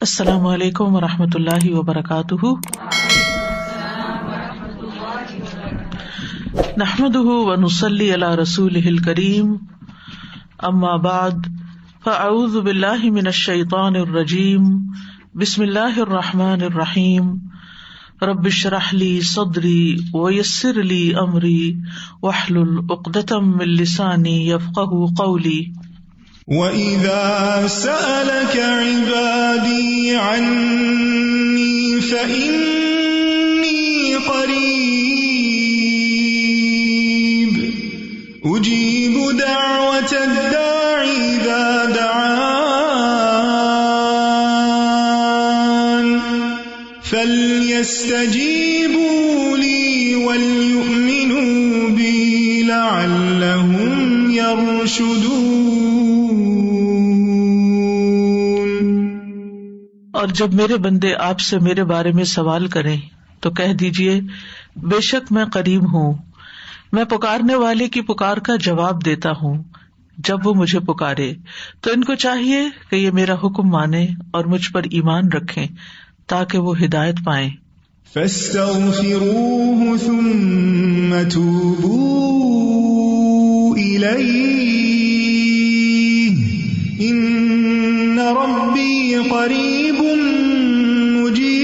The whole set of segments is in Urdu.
السلام علیکم ورحمۃ اللہ وبرکاتہ، نحمده ونصلی علی رسولہ الکریم، اما بعد فاعوذ باللہ من الشیطان الرجیم، بسم اللہ الرحمن الرحیم، رب اشرح لی صدری ویسر لی امری واحلل عقدۃ من لسانی یفقہوا قولی۔ وَإِذَا سَأَلَكَ عِبَادِي عَنِّي فَإِنِّي قَرِيبٌ أُجِيبُ دَعْوَةَ الدَّاعِ إِذَا دَعَانِ فَلْيَسْتَجِيبُوا لِي وَلْيُؤْمِنُوا بِي لَعَلَّهُمْ يَرْشُدُونَ۔ اور جب میرے بندے آپ سے میرے بارے میں سوال کریں تو کہہ دیجئے، بے شک میں قریب ہوں، میں پکارنے والے کی پکار کا جواب دیتا ہوں جب وہ مجھے پکارے۔ تو ان کو چاہیے کہ یہ میرا حکم مانیں اور مجھ پر ایمان رکھیں تاکہ وہ ہدایت پائیں۔ فَاسْتَغْفِرُوهُ ثُمَّ تُوبُوا إِلَيْهِ إِنَّ رَبِّي قَرِيبٌ مُجِيبٌ۔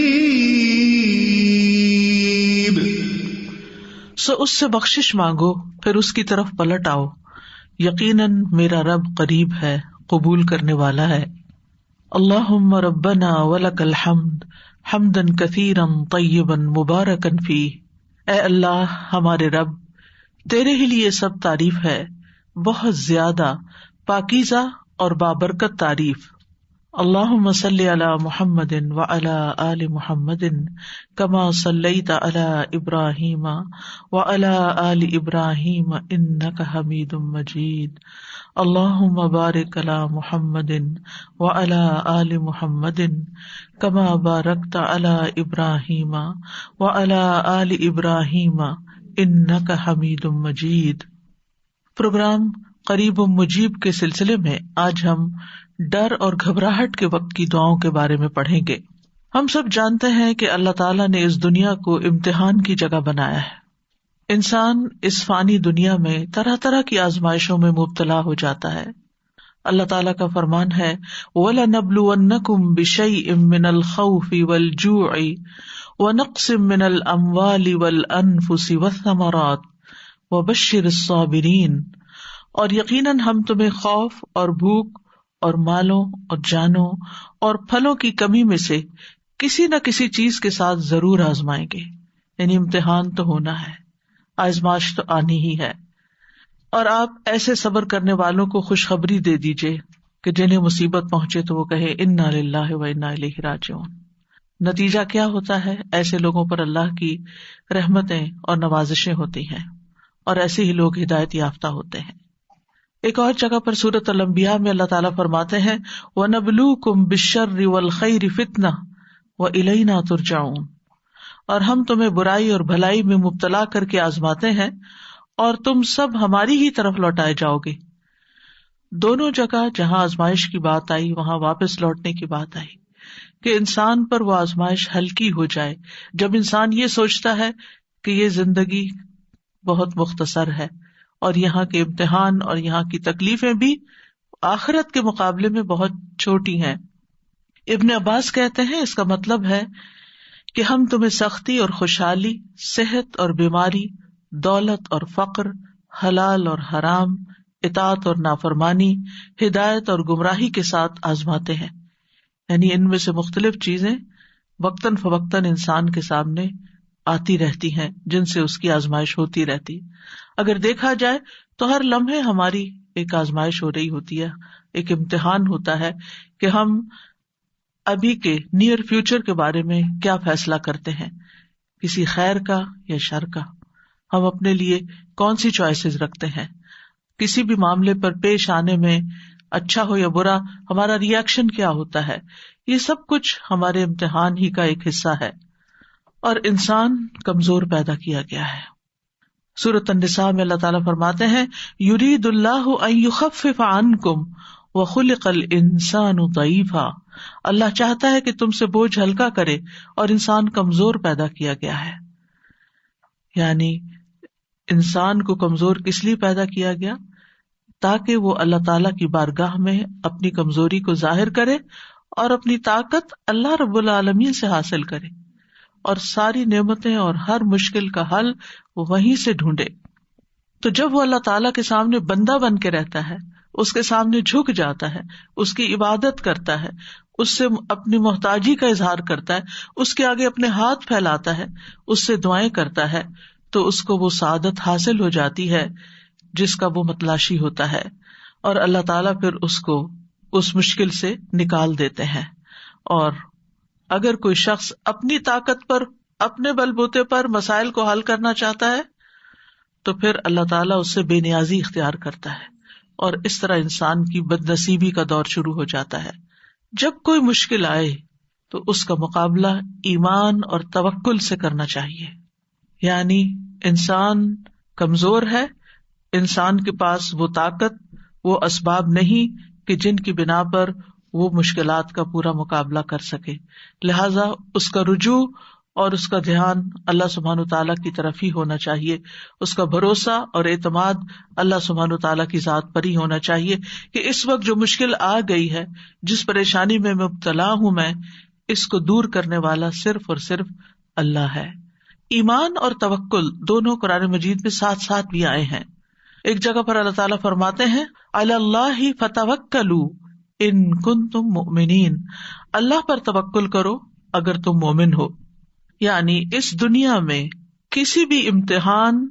سو اس سے بخشش مانگو، پھر اس کی طرف پلٹ آؤ، یقیناً میرا رب قریب ہے، قبول کرنے والا ہے۔ اللہم ربنا ولک الحمد حمدا کثیرا طیبا مبارکا فیہ۔ اے اللہ ہمارے رب، تیرے ہی لیے سب تعریف ہے، بہت زیادہ پاکیزہ اور بابرکت تعریف۔ اللہم صلی علی محمد وعلی آل محمد کما صلیت علی ابراہیم وعلی آل ابراہیم انک حمید مجید۔ اللہم بارک علی محمد وعلی آل محمد کما بارکت علی ابراہیم وعلی آل ابراہیم انک حمید مجید۔ پروگرام قریب و مجیب کے سلسلے میں آج ہم ڈر اور گھبراہٹ کے وقت کی دعاؤں کے بارے میں پڑھیں گے۔ ہم سب جانتے ہیں کہ اللہ تعالیٰ نے اس دنیا کو امتحان کی جگہ بنایا ہے۔ انسان اس فانی دنیا میں طرح طرح کی آزمائشوں میں مبتلا ہو جاتا ہے۔ اللہ تعالیٰ کا فرمان ہے وَلَنَبْلُوَنَّكُمْ بِشَيْءٍ مِّنَ الْخَوْفِ وَالْجُوعِ وَنَقْصٍ مِّنَ الْأَمْوَالِ وَالْأَنفُسِ وَالثَّمَرَاتِ وَبَشِّرِ الصَّابِرِينَ۔ اور یقیناً ہم تمہیں خوف اور بھوک اور مالوں اور جانوں اور پھلوں کی کمی میں سے کسی نہ کسی چیز کے ساتھ ضرور آزمائیں گے، یعنی امتحان تو ہونا ہے، آزمائش تو آنی ہی ہے۔ اور آپ ایسے صبر کرنے والوں کو خوشخبری دے دیجئے کہ جنہیں مصیبت پہنچے تو وہ کہے انا للہ و انا الیہ راجعون۔ نتیجہ کیا ہوتا ہے؟ ایسے لوگوں پر اللہ کی رحمتیں اور نوازشیں ہوتی ہیں، اور ایسے ہی لوگ ہدایت یافتہ ہوتے ہیں۔ ایک اور جگہ پر سورۃ الانبیاء میں اللہ تعالیٰ فرماتے ہیں وَنَبْلُوكُمْ بِالشَّرِّ وَالْخَيْرِ فِتْنَةً وَإِلَيْنَا تُرْجَعُونَ۔ اور ہم تمہیں برائی اور بھلائی میں مبتلا کر کے آزماتے ہیں اور تم سب ہماری ہی طرف لوٹائے جاؤ گے۔ دونوں جگہ جہاں آزمائش کی بات آئی وہاں واپس لوٹنے کی بات آئی کہ انسان پر وہ آزمائش ہلکی ہو جائے۔ جب انسان یہ سوچتا ہے کہ یہ زندگی بہت مختصر ہے اور یہاں کے امتحان اور یہاں کی تکلیفیں بھی آخرت کے مقابلے میں بہت چھوٹی ہیں۔ ابن عباس کہتے ہیں اس کا مطلب ہے کہ ہم تمہیں سختی اور خوشحالی، صحت اور بیماری، دولت اور فقر، حلال اور حرام، اطاعت اور نافرمانی، ہدایت اور گمراہی کے ساتھ آزماتے ہیں۔ یعنی ان میں سے مختلف چیزیں وقتاً فوقتاً انسان کے سامنے آتی رہتی ہیں جن سے اس کی آزمائش ہوتی رہتی۔ اگر دیکھا جائے تو ہر لمحے ہماری ایک آزمائش ہو رہی ہوتی ہے، ایک امتحان ہوتا ہے کہ ہم ابھی کے نیئر فیوچر کے بارے میں کیا فیصلہ کرتے ہیں، کسی خیر کا یا شر کا، ہم اپنے لیے کون سی چوائسز رکھتے ہیں، کسی بھی معاملے پر پیش آنے میں اچھا ہو یا برا ہمارا ری ایکشن کیا ہوتا ہے، یہ سب کچھ ہمارے امتحان ہی کا ایک حصہ ہے۔ اور انسان کمزور پیدا کیا گیا ہے۔ سورۃ النساء میں اللہ تعالیٰ فرماتے ہیں یرید اللہ ان یخفف عنکم وخلق الانسان ضعیفا اللہ چاہتا ہے کہ تم سے بوجھ ہلکا کرے اور انسان کمزور پیدا کیا گیا ہے. یعنی انسان کو کمزور کس لیے پیدا کیا گیا؟ تاکہ وہ اللہ تعالیٰ کی بارگاہ میں اپنی کمزوری کو ظاہر کرے اور اپنی طاقت اللہ رب العالمین سے حاصل کرے اور ساری نعمتیں اور ہر مشکل کا حل وہ وہیں سے ڈھونڈے. تو جب وہ اللہ تعالیٰ کے سامنے بندہ بن کے رہتا ہے، اس کے سامنے جھک جاتا ہے، اس کی عبادت کرتا ہے، اس سے اپنی محتاجی کا اظہار کرتا ہے، اس کے آگے اپنے ہاتھ پھیلاتا ہے، اس سے دعائیں کرتا ہے، تو اس کو وہ سعادت حاصل ہو جاتی ہے جس کا وہ متلاشی ہوتا ہے، اور اللہ تعالیٰ پھر اس کو اس مشکل سے نکال دیتے ہیں. اور اگر کوئی شخص اپنی طاقت پر، اپنے بل بوتے پر مسائل کو حل کرنا چاہتا ہے تو پھر اللہ تعالیٰ اس سے بے نیازی اختیار کرتا ہے، اور اس طرح انسان کی بد نصیبی کا دور شروع ہو جاتا ہے. جب کوئی مشکل آئے تو اس کا مقابلہ ایمان اور توکل سے کرنا چاہیے. یعنی انسان کمزور ہے، انسان کے پاس وہ طاقت، وہ اسباب نہیں کہ جن کی بنا پر وہ مشکلات کا پورا مقابلہ کر سکے. لہذا اس کا رجوع اور اس کا دھیان اللہ سبحانہ وتعالیٰ کی طرف ہی ہونا چاہیے. اس کا بھروسہ اور اعتماد اللہ سبحانہ وتعالیٰ کی ذات پر ہی ہونا چاہیے کہ اس وقت جو مشکل آ گئی ہے، جس پریشانی میں مبتلا ہوں میں، اس کو دور کرنے والا صرف اور صرف اللہ ہے. ایمان اور توکل دونوں قرآن مجید میں ساتھ ساتھ بھی آئے ہیں. ایک جگہ پر اللہ تعالیٰ فرماتے ہیں علی اللہ فتوکلوا ان کنتم مؤمنین، اللہ پر توکل کرو اگر تم مومن ہو. یعنی اس دنیا میں کسی بھی امتحان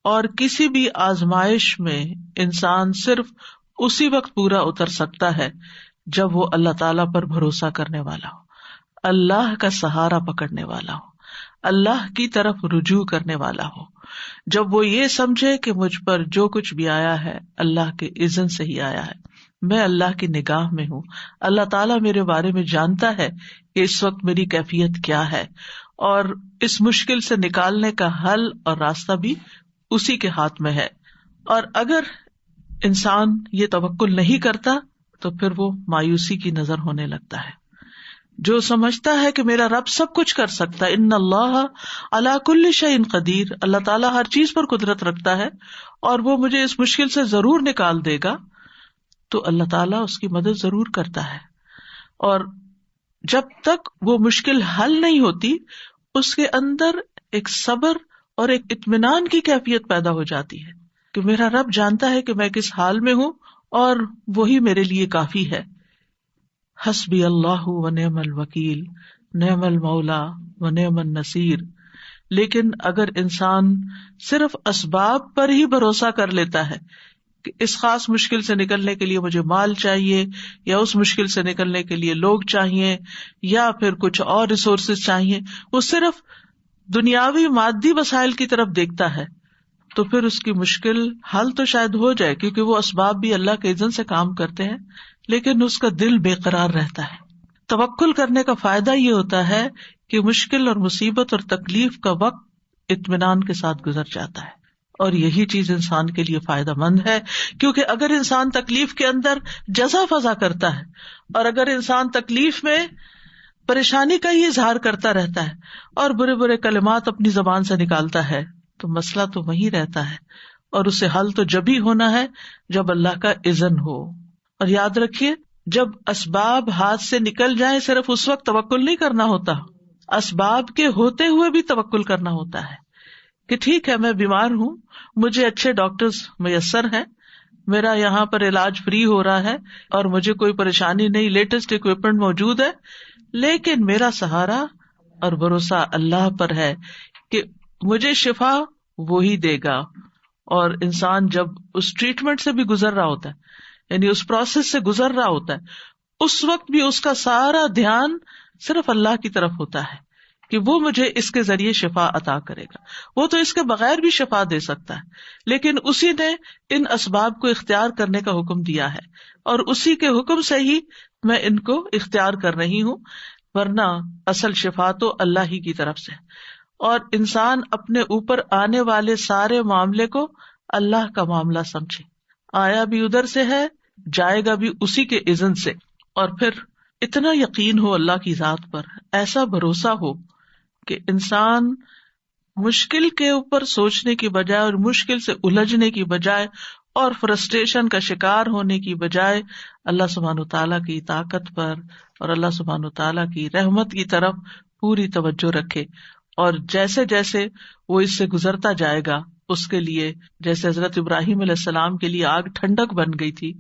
اور کسی بھی آزمائش میں انسان صرف اسی وقت پورا اتر سکتا ہے جب وہ اللہ تعالیٰ پر بھروسہ کرنے والا ہو، اللہ کا سہارا پکڑنے والا ہو، اللہ کی طرف رجوع کرنے والا ہو. جب وہ یہ سمجھے کہ مجھ پر جو کچھ بھی آیا ہے اللہ کے اذن سے ہی آیا ہے، میں اللہ کی نگاہ میں ہوں، اللہ تعالیٰ میرے بارے میں جانتا ہے کہ اس وقت میری کیفیت کیا ہے، اور اس مشکل سے نکالنے کا حل اور راستہ بھی اسی کے ہاتھ میں ہے. اور اگر انسان یہ توکل نہیں کرتا تو پھر وہ مایوسی کی نظر ہونے لگتا ہے. جو سمجھتا ہے کہ میرا رب سب کچھ کر سکتا ہے، ان اللہ علی کل شیء قدیر، اللہ تعالیٰ ہر چیز پر قدرت رکھتا ہے اور وہ مجھے اس مشکل سے ضرور نکال دے گا، تو اللہ تعالیٰ اس کی مدد ضرور کرتا ہے. اور جب تک وہ مشکل حل نہیں ہوتی اس کے اندر ایک صبر اور ایک اطمینان کی کیفیت پیدا ہو جاتی ہے کہ میرا رب جانتا ہے کہ میں کس حال میں ہوں اور وہی میرے لیے کافی ہے. حسبی اللہ و نعم الوکیل، نعم المولا و نعم النصیر. لیکن اگر انسان صرف اسباب پر ہی بھروسہ کر لیتا ہے کہ اس خاص مشکل سے نکلنے کے لیے مجھے مال چاہیے، یا اس مشکل سے نکلنے کے لیے لوگ چاہیے، یا پھر کچھ اور ریسورسز چاہیے، وہ صرف دنیاوی مادی وسائل کی طرف دیکھتا ہے، تو پھر اس کی مشکل حل تو شاید ہو جائے کیونکہ وہ اسباب بھی اللہ کے اذن سے کام کرتے ہیں، لیکن اس کا دل بے قرار رہتا ہے. توکل کرنے کا فائدہ یہ ہوتا ہے کہ مشکل اور مصیبت اور تکلیف کا وقت اطمینان کے ساتھ گزر جاتا ہے، اور یہی چیز انسان کے لیے فائدہ مند ہے. کیونکہ اگر انسان تکلیف کے اندر جزا فضا کرتا ہے اور اگر انسان تکلیف میں پریشانی کا ہی اظہار کرتا رہتا ہے اور برے برے کلمات اپنی زبان سے نکالتا ہے، تو مسئلہ تو وہی رہتا ہے، اور اسے حل تو جب ہی ہونا ہے جب اللہ کا اذن ہو. اور یاد رکھیے، جب اسباب ہاتھ سے نکل جائیں صرف اس وقت توکل نہیں کرنا ہوتا، اسباب کے ہوتے ہوئے بھی توکل کرنا ہوتا ہے کہ ٹھیک ہے میں بیمار ہوں، مجھے اچھے ڈاکٹرز میسر ہیں، میرا یہاں پر علاج فری ہو رہا ہے اور مجھے کوئی پریشانی نہیں، لیٹسٹ اکوپمنٹ موجود ہے، لیکن میرا سہارا اور بھروسہ اللہ پر ہے کہ مجھے شفا وہی دے گا. اور انسان جب اس ٹریٹمنٹ سے بھی گزر رہا ہوتا ہے، یعنی اس پروسیس سے گزر رہا ہوتا ہے، اس وقت بھی اس کا سارا دھیان صرف اللہ کی طرف ہوتا ہے کہ وہ مجھے اس کے ذریعے شفا عطا کرے گا. وہ تو اس کے بغیر بھی شفا دے سکتا ہے، لیکن اسی نے ان اسباب کو اختیار کرنے کا حکم دیا ہے اور اسی کے حکم سے ہی میں ان کو اختیار کر رہی ہوں، ورنہ اصل شفا تو اللہ ہی کی طرف سے. اور انسان اپنے اوپر آنے والے سارے معاملے کو اللہ کا معاملہ سمجھے، آیا بھی ادھر سے ہے، جائے گا بھی اسی کے اذن سے. اور پھر اتنا یقین ہو اللہ کی ذات پر، ایسا بھروسہ ہو کہ انسان مشکل کے اوپر سوچنے کی بجائے اور مشکل سے الجھنے کی بجائے اور فرسٹریشن کا شکار ہونے کی بجائے اللہ سبحانہ وتعالیٰ کی طاقت پر اور اللہ سبحانہ وتعالیٰ کی رحمت کی طرف پوری توجہ رکھے، اور جیسے جیسے وہ اس سے گزرتا جائے گا اس کے لیے، جیسے حضرت ابراہیم علیہ السلام کے لیے آگ ٹھنڈک بن گئی تھی،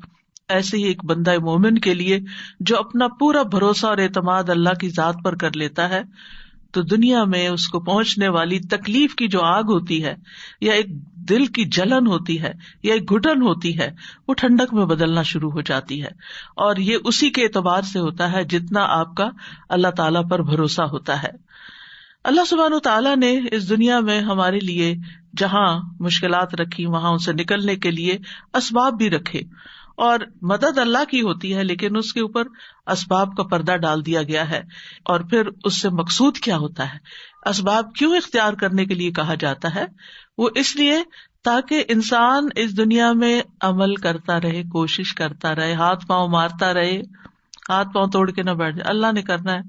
ایسے ہی ایک بندہ مومن کے لیے جو اپنا پورا بھروسہ اور اعتماد اللہ کی ذات پر کر لیتا ہے، تو دنیا میں اس کو پہنچنے والی تکلیف کی جو آگ ہوتی ہے یا ایک دل کی جلن ہوتی ہے یا ایک گھٹن ہوتی ہے، وہ ٹھنڈک میں بدلنا شروع ہو جاتی ہے، اور یہ اسی کے اعتبار سے ہوتا ہے جتنا آپ کا اللہ تعالیٰ پر بھروسہ ہوتا ہے۔ اللہ سبحانہ تعالیٰ نے اس دنیا میں ہمارے لیے جہاں مشکلات رکھی وہاں ان سے نکلنے کے لیے اسباب بھی رکھے، اور مدد اللہ کی ہوتی ہے لیکن اس کے اوپر اسباب کا پردہ ڈال دیا گیا ہے۔ اور پھر اس سے مقصود کیا ہوتا ہے، اسباب کیوں اختیار کرنے کے لیے کہا جاتا ہے؟ وہ اس لیے تاکہ انسان اس دنیا میں عمل کرتا رہے، کوشش کرتا رہے، ہاتھ پاؤں مارتا رہے، ہاتھ پاؤں توڑ کے نہ بیٹھ جائے۔ اللہ نے کرنا ہے،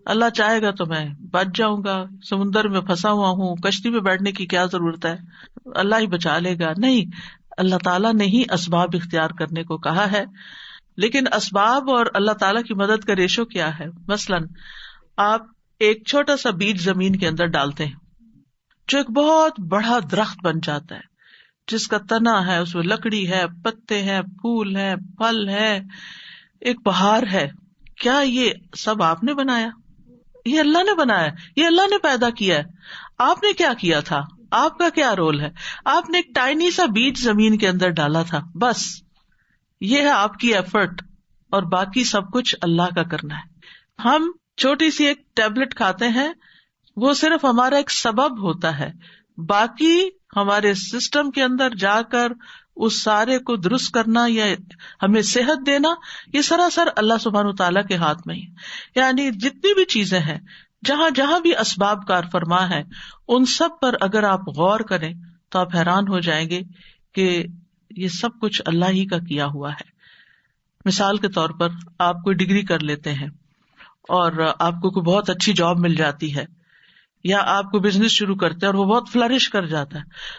اللہ چاہے گا تو میں بچ جاؤں گا، سمندر میں پھنسا ہوا ہوں، کشتی میں بیٹھنے کی کیا ضرورت ہے، اللہ ہی بچا لے گا۔ نہیں، اللہ تعالیٰ نے ہی اسباب اختیار کرنے کو کہا ہے، لیکن اسباب اور اللہ تعالیٰ کی مدد کا ریشو کیا ہے؟ مثلاً آپ ایک چھوٹا سا بیج زمین کے اندر ڈالتے ہیں جو ایک بہت بڑا درخت بن جاتا ہے، جس کا تنا ہے، اس میں لکڑی ہے، پتے ہیں، پھول ہیں، پھل ہے، ایک بہار ہے۔ کیا یہ سب آپ نے بنایا؟ یہ اللہ نے بنایا، یہ اللہ نے پیدا کیا ہے۔ آپ نے کیا کیا تھا؟ آپ کا کیا رول ہے؟ آپ نے ایک ٹائنی سا بیج زمین کے اندر ڈالا تھا، بس یہ ہے آپ کی ایفرٹ، اور باقی سب کچھ اللہ کا کرنا ہے۔ ہم چھوٹی سی ایک ٹیبلٹ کھاتے ہیں، وہ صرف ہمارا ایک سبب ہوتا ہے، باقی ہمارے سسٹم کے اندر جا کر اس سارے کو درست کرنا یا ہمیں صحت دینا، یہ سراسر اللہ سبحانہ تعالیٰ کے ہاتھ میں ہی۔ یعنی جتنی بھی چیزیں ہیں، جہاں جہاں بھی اسباب کار فرما ہے، ان سب پر اگر آپ غور کریں تو آپ حیران ہو جائیں گے کہ یہ سب کچھ اللہ ہی کا کیا ہوا ہے۔ مثال کے طور پر آپ کوئی ڈگری کر لیتے ہیں اور آپ کو کوئی بہت اچھی جاب مل جاتی ہے، یا آپ کو بزنس شروع کرتے ہیں اور وہ بہت فلرش کر جاتا ہے۔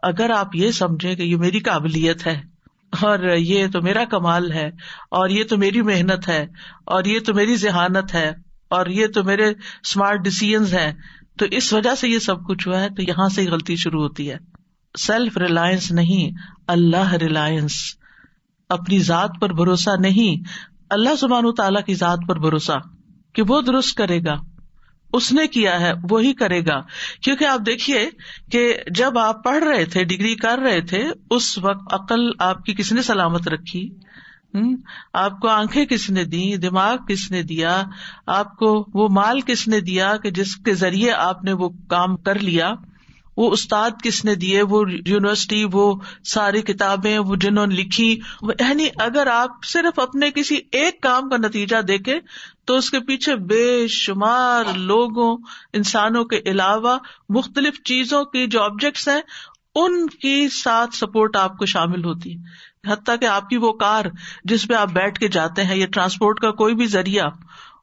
اگر آپ یہ سمجھیں کہ یہ میری قابلیت ہے اور یہ تو میرا کمال ہے اور یہ تو میری محنت ہے اور یہ تو میری ذہانت ہے اور یہ تو میرے اسمارٹ ڈیسیژنز ہیں، تو اس وجہ سے یہ سب کچھ ہوا ہے، تو یہاں سے غلطی شروع ہوتی ہے۔ سیلف ریلائنس نہیں، اللہ ریلائنس، اپنی ذات پر بھروسہ نہیں، اللہ سبحانہ تعالیٰ کی ذات پر بھروسہ کہ وہ درست کرے گا، اس نے کیا ہے وہی کرے گا۔ کیونکہ آپ دیکھیے کہ جب آپ پڑھ رہے تھے، ڈگری کر رہے تھے، اس وقت عقل آپ کی کس نے سلامت رکھی؟ آپ کو آنکھیں کس نے دی؟ دماغ کس نے دیا؟ آپ کو وہ مال کس نے دیا کہ جس کے ذریعے آپ نے وہ کام کر لیا؟ وہ استاد کس نے دیے؟ وہ یونیورسٹی، وہ ساری کتابیں وہ جنہوں نے لکھی۔ یعنی اگر آپ صرف اپنے کسی ایک کام کا نتیجہ دیکھیں تو اس کے پیچھے بے شمار لوگوں، انسانوں کے علاوہ مختلف چیزوں کی جو آبجیکٹس ہیں ان کی ساتھ سپورٹ آپ کو شامل ہوتی ہے۔ حتیٰ کہ آپ کی وہ کار جس پہ آپ بیٹھ کے جاتے ہیں، یہ ٹرانسپورٹ کا کوئی بھی ذریعہ،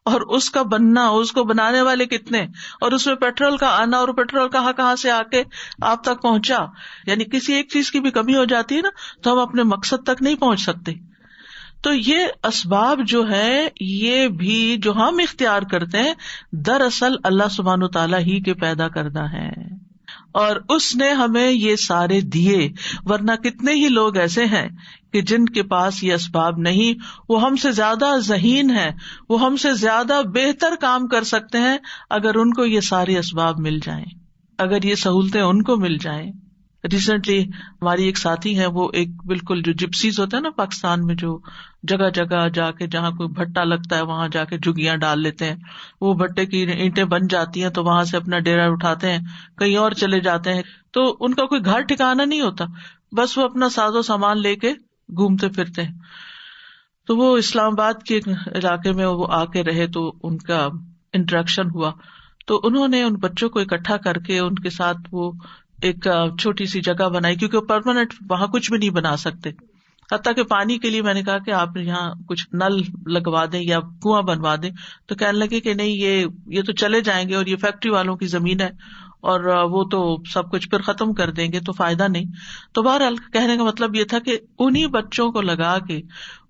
اور اس کا بننا، اس کو بنانے والے کتنے، اور اس میں پیٹرول کا آنا، اور پیٹرول کہاں سے آ کے آپ تک پہنچا۔ یعنی کسی ایک چیز کی بھی کمی ہو جاتی ہے نا تو ہم اپنے مقصد تک نہیں پہنچ سکتے۔ تو یہ اسباب جو ہے، یہ بھی جو ہم اختیار کرتے ہیں، دراصل اللہ سبحانہ تعالیٰ ہی کے پیدا کرنا ہے، اور اس نے ہمیں یہ سارے دیے۔ ورنہ کتنے ہی لوگ ایسے ہیں کہ جن کے پاس یہ اسباب نہیں، وہ ہم سے زیادہ ذہین ہیں، وہ ہم سے زیادہ بہتر کام کر سکتے ہیں اگر ان کو یہ سارے اسباب مل جائیں، اگر یہ سہولتیں ان کو مل جائیں۔ ریسنٹلی ہماری ایک ساتھی ہیں، وہ ایک بالکل جو جپسیز ہوتے ہیں نا پاکستان میں، جو جگہ جگہ جا کے جہاں کوئی بھٹا لگتا ہے وہاں جا کے جھگیاں ڈال لیتے ہیں، وہ بھٹے کی اینٹیں بن جاتی ہیں تو وہاں سے اپنا ڈیرا اٹھاتے ہیں، کہیں اور چلے جاتے ہیں، تو ان کا کوئی گھر ٹھکانا نہیں ہوتا، بس وہ اپنا ساز و سامان لے کے گھومتے پھرتے ہیں۔ تو وہ اسلام آباد کے علاقے میں وہ آ کے رہے، تو ان کا انٹریکشن ہوا، تو انہوں نے ان بچوں کو اکٹھا کر کے ان کے ساتھ وہ ایک چھوٹی سی جگہ بنائی، کیونکہ پرماننٹ وہاں کچھ بھی نہیں بنا سکتے، حتیٰ کہ پانی کے لیے میں نے کہا کہ آپ یہاں کچھ نل لگوا دیں یا کنواں بنوا دیں، تو کہنے لگے کہ نہیں یہ تو چلے جائیں گے اور یہ فیکٹری والوں کی زمین ہے اور وہ تو سب کچھ پھر ختم کر دیں گے تو فائدہ نہیں. تو بہرحال کہنے کا مطلب یہ تھا کہ انہی بچوں کو لگا کے،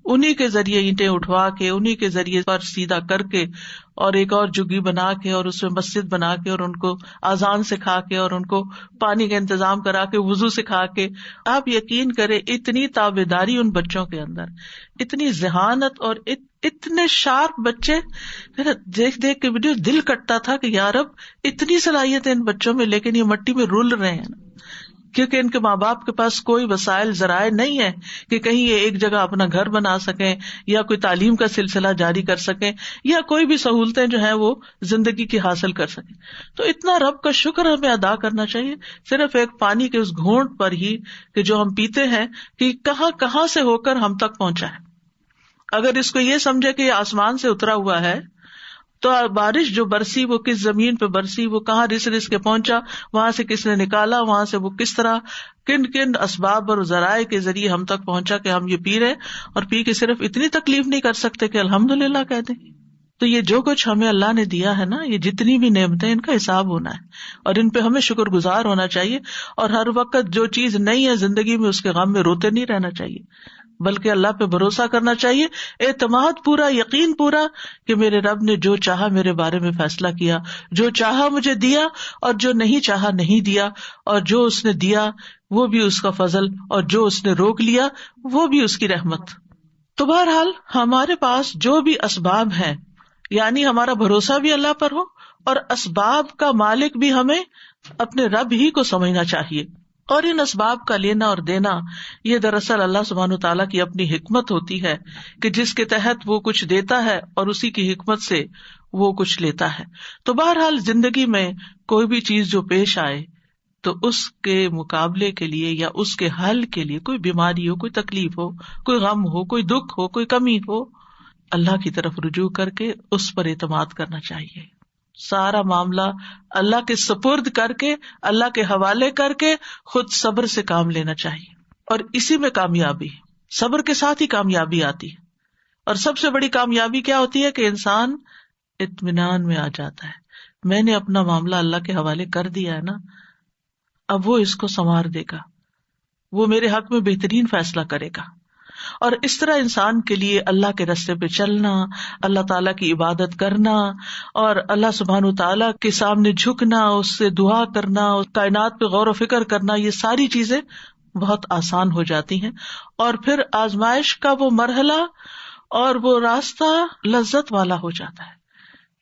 انہی کے ذریعے اینٹیں اٹھوا کے، انہی کے ذریعے پر سیدھا کر کے اور ایک اور جگی بنا کے اور اس میں مسجد بنا کے اور ان کو اذان سکھا کے اور ان کو پانی کا انتظام کرا کے، وضو سکھا کے، آپ یقین کریں اتنی تابعداری ان بچوں کے اندر، اتنی ذہانت اور اتنے شارپ بچے. دیکھ دیکھ کے ویڈیو دل کٹتا تھا کہ یار اب اتنی صلاحیت ہے ان بچوں میں، لیکن یہ مٹی میں رول رہے ہیں نا، کیونکہ ان کے ماں باپ کے پاس کوئی وسائل ذرائع نہیں ہے کہ کہیں یہ ایک جگہ اپنا گھر بنا سکیں یا کوئی تعلیم کا سلسلہ جاری کر سکیں یا کوئی بھی سہولتیں جو ہیں وہ زندگی کی حاصل کر سکیں. تو اتنا رب کا شکر ہمیں ادا کرنا چاہیے صرف ایک پانی کے اس گھونٹ پر ہی کہ جو ہم پیتے ہیں کہ کہاں کہاں سے ہو کر ہم تک پہنچا ہے. اگر اس کو یہ سمجھے کہ یہ آسمان سے اترا ہوا ہے تو بارش جو برسی وہ کس زمین پہ برسی، وہ کہاں رس رس کے پہنچا، وہاں سے کس نے نکالا، وہاں سے وہ کس طرح کن کن اسباب اور ذرائع کے ذریعے ہم تک پہنچا کہ ہم یہ پی رہے اور پی کے صرف اتنی تکلیف نہیں کر سکتے کہ الحمدللہ کہہ دیں. تو یہ جو کچھ ہمیں اللہ نے دیا ہے نا، یہ جتنی بھی نعمتیں ان کا حساب ہونا ہے اور ان پہ ہمیں شکر گزار ہونا چاہیے. اور ہر وقت جو چیز نہیں ہے زندگی میں اس کے غم میں روتے نہیں رہنا چاہیے، بلکہ اللہ پہ بھروسہ کرنا چاہیے، اعتماد پورا، یقین پورا کہ میرے رب نے جو چاہا میرے بارے میں فیصلہ کیا، جو چاہا مجھے دیا اور جو نہیں چاہا نہیں دیا، اور جو اس نے دیا وہ بھی اس کا فضل اور جو اس نے روک لیا وہ بھی اس کی رحمت. تو بہرحال ہمارے پاس جو بھی اسباب ہیں، یعنی ہمارا بھروسہ بھی اللہ پر ہو اور اسباب کا مالک بھی ہمیں اپنے رب ہی کو سمجھنا چاہیے. اور ان اسباب کا لینا اور دینا یہ دراصل اللہ سبحانہ وتعالیٰ کی اپنی حکمت ہوتی ہے کہ جس کے تحت وہ کچھ دیتا ہے اور اسی کی حکمت سے وہ کچھ لیتا ہے. تو بہرحال زندگی میں کوئی بھی چیز جو پیش آئے تو اس کے مقابلے کے لیے یا اس کے حل کے لیے، کوئی بیماری ہو، کوئی تکلیف ہو، کوئی غم ہو، کوئی دکھ ہو، کوئی کمی ہو، اللہ کی طرف رجوع کر کے اس پر اعتماد کرنا چاہیے. سارا معاملہ اللہ کے سپرد کر کے، اللہ کے حوالے کر کے خود صبر سے کام لینا چاہیے. اور اسی میں کامیابی، صبر کے ساتھ ہی کامیابی آتی ہے. اور سب سے بڑی کامیابی کیا ہوتی ہے کہ انسان اطمینان میں آ جاتا ہے، میں نے اپنا معاملہ اللہ کے حوالے کر دیا ہے نا، اب وہ اس کو سنوار دے گا، وہ میرے حق میں بہترین فیصلہ کرے گا. اور اس طرح انسان کے لیے اللہ کے راستے پہ چلنا، اللہ تعالیٰ کی عبادت کرنا اور اللہ سبحانہ وتعالیٰ کے سامنے جھکنا، اس سے دعا کرنا، کائنات پہ غور و فکر کرنا، یہ ساری چیزیں بہت آسان ہو جاتی ہیں. اور پھر آزمائش کا وہ مرحلہ اور وہ راستہ لذت والا ہو جاتا ہے.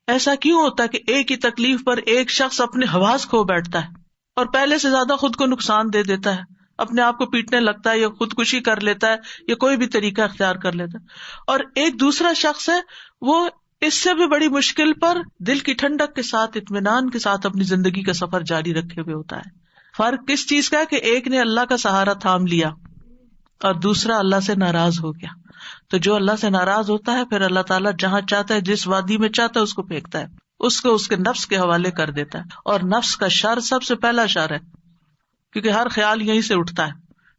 ایسا کیوں ہوتا ہے کہ ایک ہی تکلیف پر ایک شخص اپنے حواس کھو بیٹھتا ہے اور پہلے سے زیادہ خود کو نقصان دے دیتا ہے، اپنے آپ کو پیٹنے لگتا ہے یا خودکشی کر لیتا ہے یا کوئی بھی طریقہ اختیار کر لیتا ہے، اور ایک دوسرا شخص ہے وہ اس سے بھی بڑی مشکل پر دل کی ٹھنڈک کے ساتھ، اطمینان کے ساتھ اپنی زندگی کا سفر جاری رکھے ہوئے ہوتا ہے. فرق کس چیز کا ہے کہ ایک نے اللہ کا سہارا تھام لیا اور دوسرا اللہ سے ناراض ہو گیا. تو جو اللہ سے ناراض ہوتا ہے پھر اللہ تعالیٰ جہاں چاہتا ہے، جس وادی میں چاہتا ہے اس کو پھینکتا ہے، اس کو اس کے نفس کے حوالے کر دیتا ہے. اور نفس کا شر سب سے پہلا شر ہے، کیونکہ ہر خیال یہیں سے اٹھتا ہے،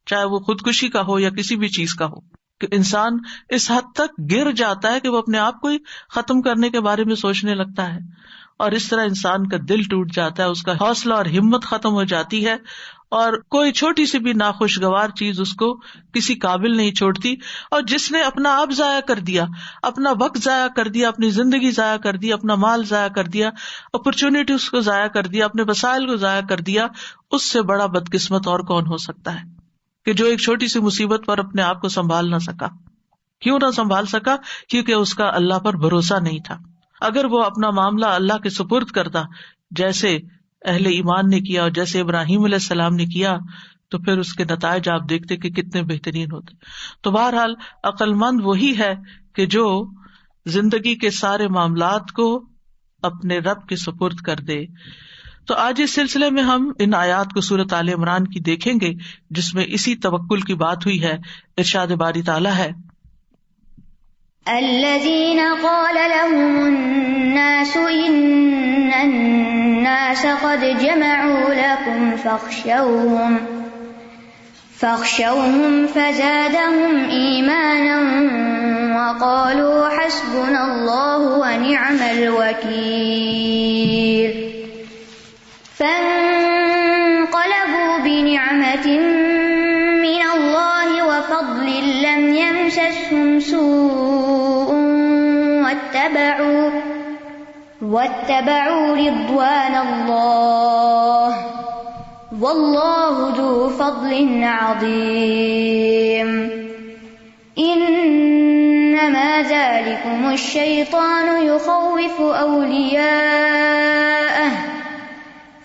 چاہے وہ خودکشی کا ہو یا کسی بھی چیز کا ہو، کہ انسان اس حد تک گر جاتا ہے کہ وہ اپنے آپ کو ہی ختم کرنے کے بارے میں سوچنے لگتا ہے. اور اس طرح انسان کا دل ٹوٹ جاتا ہے، اس کا حوصلہ اور ہمت ختم ہو جاتی ہے، اور کوئی چھوٹی سی بھی ناخوشگوار چیز اس کو کسی قابل نہیں چھوڑتی. اور جس نے اپنا آپ ضائع کر دیا، اپنا وقت ضائع کر دیا، اپنی زندگی ضائع کر دی، اپنا مال ضائع کر دیا، اپرچونٹیز کو ضائع کر دیا، اپنے وسائل کو ضائع کر دیا، اس سے بڑا بدقسمت اور کون ہو سکتا ہے کہ جو ایک چھوٹی سی مصیبت پر اپنے آپ کو سنبھال نہ سکا. کیوں نہ سنبھال سکا؟ کیونکہ اس کا اللہ پر بھروسہ نہیں تھا. اگر وہ اپنا معاملہ اللہ کے سپرد کرتا جیسے اہل ایمان نے کیا اور جیسے ابراہیم علیہ السلام نے کیا، تو پھر اس کے نتائج آپ دیکھتے کہ کتنے بہترین ہوتے. تو بہرحال عقل مند وہی ہے کہ جو زندگی کے سارے معاملات کو اپنے رب کے سپرد کر دے. تو آج اس سلسلے میں ہم ان آیات کو سورۃ آل عمران کی دیکھیں گے جس میں اسی توکل کی بات ہوئی ہے. ارشاد باری تعالیٰ ہے، الذين قال لهم الناس إن الناس قد جمعوا لكم فاخشوهم فزادهم إيمانا وقالوا حسبنا الله ونعم الوكيل فانقلبوا بنعمة من الله وفضل لم يمسسهم سوء واتبعوا رضوان الله واللہ ذو فضل عظیم انما ذلکم الشیطان یخوف اولیاءہ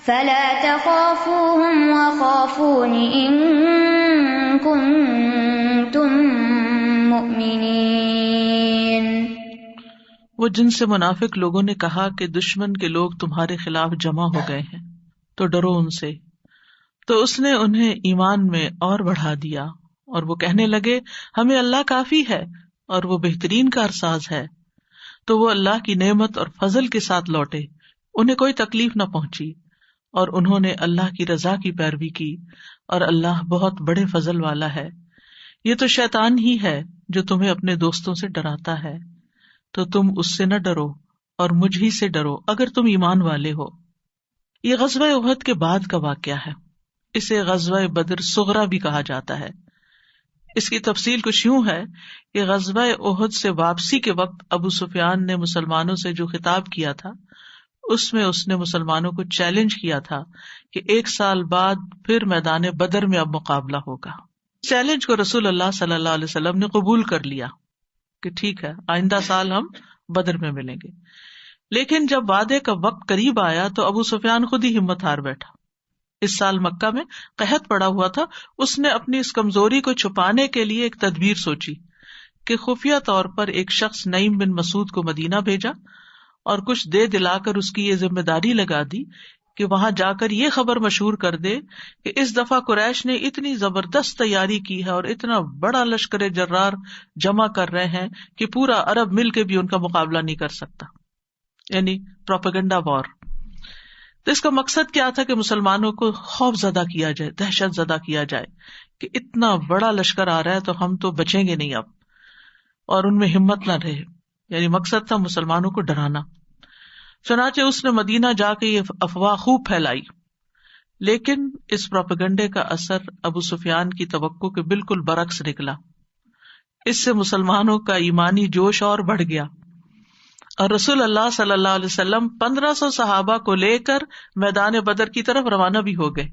فلا تخافوهم وخافون ان کنتم مؤمنین۔ وہ جن سے منافق لوگوں نے کہا کہ دشمن کے لوگ تمہارے خلاف جمع ہو گئے ہیں تو ڈرو ان سے، تو اس نے انہیں ایمان میں اور بڑھا دیا، اور وہ کہنے لگے ہمیں اللہ کافی ہے اور وہ بہترین کارساز ہے۔ تو وہ اللہ کی نعمت اور فضل کے ساتھ لوٹے، انہیں کوئی تکلیف نہ پہنچی، اور انہوں نے اللہ کی رضا کی پیروی کی، اور اللہ بہت بڑے فضل والا ہے۔ یہ تو شیطان ہی ہے جو تمہیں اپنے دوستوں سے ڈراتا ہے، تو تم اس سے نہ ڈرو اور مجھ ہی سے ڈرو اگر تم ایمان والے ہو۔ یہ غزوہ احد کے بعد کا واقعہ ہے، اسے غزوہ بدر صغریٰ بھی کہا جاتا ہے۔ اس کی تفصیل کچھ یوں ہے کہ غزوہ احد سے واپسی کے وقت ابو سفیان نے مسلمانوں سے جو خطاب کیا تھا اس میں اس نے مسلمانوں کو چیلنج کیا تھا کہ 1 سال بعد پھر میدان بدر میں اب مقابلہ ہوگا۔ چیلنج کو رسول اللہ صلی اللہ علیہ وسلم نے قبول کر لیا کہ ٹھیک ہے آئندہ سال ہم بدر میں ملیں گے، لیکن جب وعدے کا وقت قریب آیا تو ابو سفیان خود ہی ہمت ہار بیٹھا۔ اس سال مکہ میں قحط پڑا ہوا تھا، اس نے اپنی اس کمزوری کو چھپانے کے لیے ایک تدبیر سوچی کہ خفیہ طور پر ایک شخص نعیم بن مسعود کو مدینہ بھیجا اور کچھ دے دلا کر اس کی یہ ذمہ داری لگا دی کہ وہاں جا کر یہ خبر مشہور کر دے کہ اس دفعہ قریش نے اتنی زبردست تیاری کی ہے اور اتنا بڑا لشکر جرار جمع کر رہے ہیں کہ پورا عرب مل کے بھی ان کا مقابلہ نہیں کر سکتا، یعنی پروپیگنڈا وار۔ تو اس کا مقصد کیا تھا کہ مسلمانوں کو خوف زدہ کیا جائے، دہشت زدہ کیا جائے کہ اتنا بڑا لشکر آ رہا ہے تو ہم تو بچیں گے نہیں اب، اور ان میں ہمت نہ رہے، یعنی مقصد تھا مسلمانوں کو ڈرانا۔ چنانچہ اس نے مدینہ جا کے یہ افواہ خوب پھیلائی، لیکن اس پروپیگنڈے کا اثر ابو سفیان کی توقع کے بالکل برعکس نکلا۔ اس سے مسلمانوں کا ایمانی جوش اور بڑھ گیا، اور رسول اللہ صلی اللہ علیہ وسلم 1500 صحابہ کو لے کر میدان بدر کی طرف روانہ بھی ہو گئے۔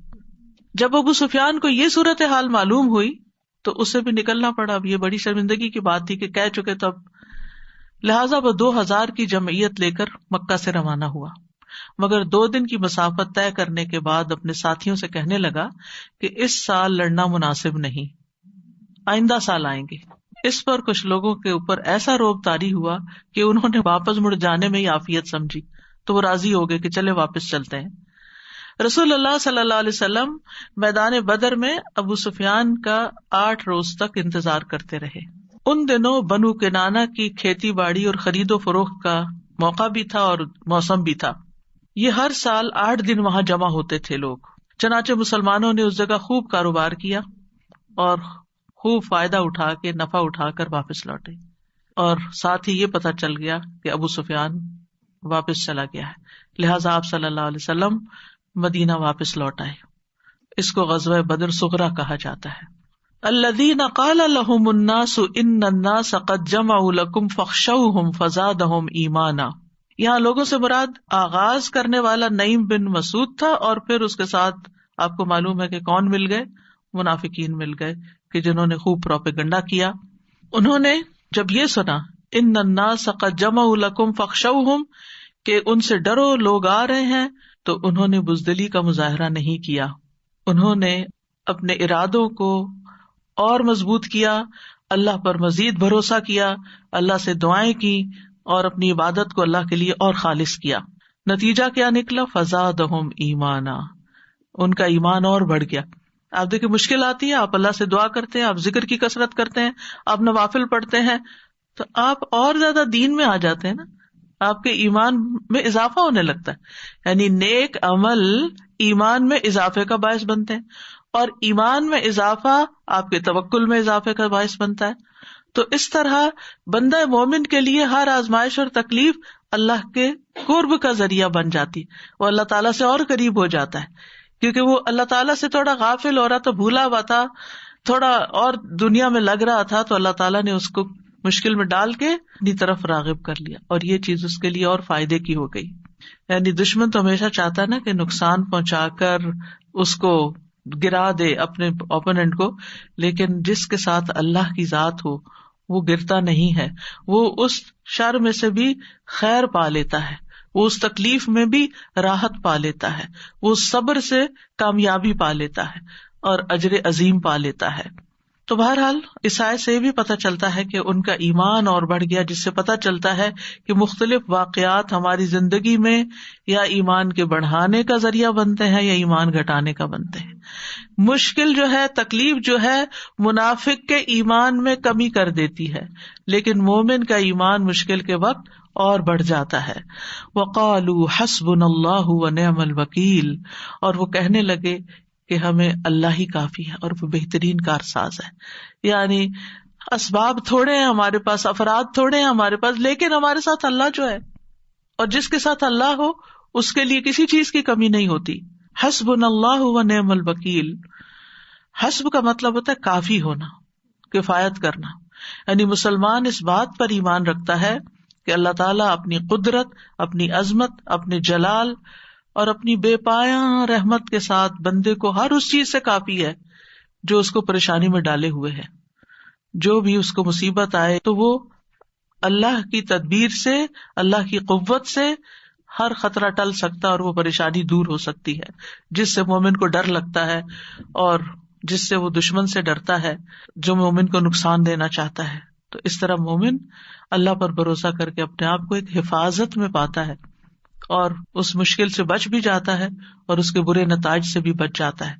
جب ابو سفیان کو یہ صورتحال معلوم ہوئی تو اسے بھی نکلنا پڑا۔ اب یہ بڑی شرمندگی کی بات تھی کہ کہہ چکے تب، لہٰذا وہ 2000 کی جمعیت لے کر مکہ سے روانہ ہوا، مگر 2 دن کی مسافت طے کرنے کے بعد اپنے ساتھیوں سے کہنے لگا کہ اس سال لڑنا مناسب نہیں، آئندہ سال آئیں گے۔ اس پر کچھ لوگوں کے اوپر ایسا رعب طاری ہوا کہ انہوں نے واپس مڑ جانے میں ہی عافیت سمجھی، تو وہ راضی ہو گئے کہ چلے واپس چلتے ہیں۔ رسول اللہ صلی اللہ علیہ وسلم میدان بدر میں ابو سفیان کا 8 روز تک انتظار کرتے رہے۔ ان دنوں بنو کنانہ کی کھیتی باڑی اور خرید و فروخت کا موقع بھی تھا اور موسم بھی تھا۔ یہ ہر سال 8 دن وہاں جمع ہوتے تھے لوگ، چنانچہ مسلمانوں نے اس جگہ خوب کاروبار کیا اور خوب فائدہ اٹھا کے نفع اٹھا کر واپس لوٹے، اور ساتھ ہی یہ پتہ چل گیا کہ ابو سفیان واپس چلا گیا ہے، لہٰذا آپ صلی اللہ علیہ وسلم مدینہ واپس لوٹ آئے۔ اس کو غزوہ بدر صغریٰ کہا جاتا ہے۔ الذین قال لهم الناس ان الناس قد جمعوا لكم فاخشوهم فزادهم ایمانا، یہاں لوگوں سے مراد آغاز کرنے والا نعیم بن مسعود تھا، اور پھر اس کے ساتھ آپ کو معلوم ہے کہ کون مل گئے؟ منافقین مل گئے کہ جنہوں نے خوب پروپیگنڈا کیا۔ انہوں نے جب یہ سنا ان الناس قد جمعوا لكم فاخشوهم کہ ان سے ڈرو، لوگ آ رہے ہیں، تو انہوں نے بزدلی کا مظاہرہ نہیں کیا، انہوں نے اپنے ارادوں کو اور مضبوط کیا، اللہ پر مزید بھروسہ کیا، اللہ سے دعائیں کی اور اپنی عبادت کو اللہ کے لیے اور خالص کیا۔ نتیجہ کیا نکلا؟ فزادہم ایمانا، ان کا ایمان اور بڑھ گیا۔ آپ دیکھیں مشکل آتی ہے، آپ اللہ سے دعا کرتے ہیں، آپ ذکر کی کثرت کرتے ہیں، آپ نوافل پڑھتے ہیں، تو آپ اور زیادہ دین میں آ جاتے ہیں نا، آپ کے ایمان میں اضافہ ہونے لگتا ہے، یعنی نیک عمل ایمان میں اضافے کا باعث بنتے ہیں، اور ایمان میں اضافہ آپ کے توکل میں اضافے کا باعث بنتا ہے. تو اس طرح بندہ مومن کے لیے ہر آزمائش اور تکلیف اللہ کے قرب کا ذریعہ بن جاتی، وہ اللہ تعالیٰ سے اور قریب ہو جاتا ہے، کیونکہ وہ اللہ تعالیٰ سے تھوڑا غافل ہو رہا تھا، بھولا ہوا تھا، تھوڑا اور دنیا میں لگ رہا تھا، تو اللہ تعالیٰ نے اس کو مشکل میں ڈال کے اپنی طرف راغب کر لیا، اور یہ چیز اس کے لیے اور فائدے کی ہو گئی. یعنی دشمن تو ہمیشہ چاہتا ہے نا کہ نقصان پہنچا کر اس کو گرا دے اپنے اوپوننٹ کو، لیکن جس کے ساتھ اللہ کی ذات ہو وہ گرتا نہیں ہے، وہ اس شر میں سے بھی خیر پا لیتا ہے، وہ اس تکلیف میں بھی راحت پا لیتا ہے، وہ صبر سے کامیابی پا لیتا ہے اور اجر عظیم پا لیتا ہے. تو بہرحال اس آیت سے بھی پتہ چلتا ہے کہ ان کا ایمان اور بڑھ گیا، جس سے پتہ چلتا ہے کہ مختلف واقعات ہماری زندگی میں یا ایمان کے بڑھانے کا ذریعہ بنتے ہیں یا ایمان گھٹانے کا بنتے ہیں. مشکل جو ہے، تکلیف جو ہے، منافق کے ایمان میں کمی کر دیتی ہے، لیکن مومن کا ایمان مشکل کے وقت اور بڑھ جاتا ہے. وقالوا حسبنا اللہ ونعم الوکیل، اور وہ کہنے لگے کہ ہمیں اللہ ہی کافی ہے اور وہ بہترین کارساز ہے. یعنی اسباب تھوڑے ہیں ہمارے پاس، افراد تھوڑے ہیں ہمارے پاس، لیکن ہمارے ساتھ اللہ جو ہے، اور جس کے ساتھ اللہ ہو اس کے لیے کسی چیز کی کمی نہیں ہوتی. حسبنا اللہ ونعم الوکیل. حسب کا مطلب ہوتا ہے کافی ہونا، کفایت کرنا. یعنی مسلمان اس بات پر ایمان رکھتا ہے کہ اللہ تعالیٰ اپنی قدرت، اپنی عظمت، اپنے جلال اور اپنی بے پایاں رحمت کے ساتھ بندے کو ہر اس چیز سے کافی ہے جو اس کو پریشانی میں ڈالے ہوئے ہے. جو بھی اس کو مصیبت آئے تو وہ اللہ کی تدبیر سے، اللہ کی قوت سے ہر خطرہ ٹل سکتا اور وہ پریشانی دور ہو سکتی ہے. جس سے مومن کو ڈر لگتا ہے اور جس سے وہ دشمن سے ڈرتا ہے جو مومن کو نقصان دینا چاہتا ہے. تو اس طرح مومن اللہ پر بھروسہ کر کے اپنے آپ کو ایک حفاظت میں پاتا ہے اور اس مشکل سے بچ بھی جاتا ہے اور اس کے برے نتائج سے بھی بچ جاتا ہے.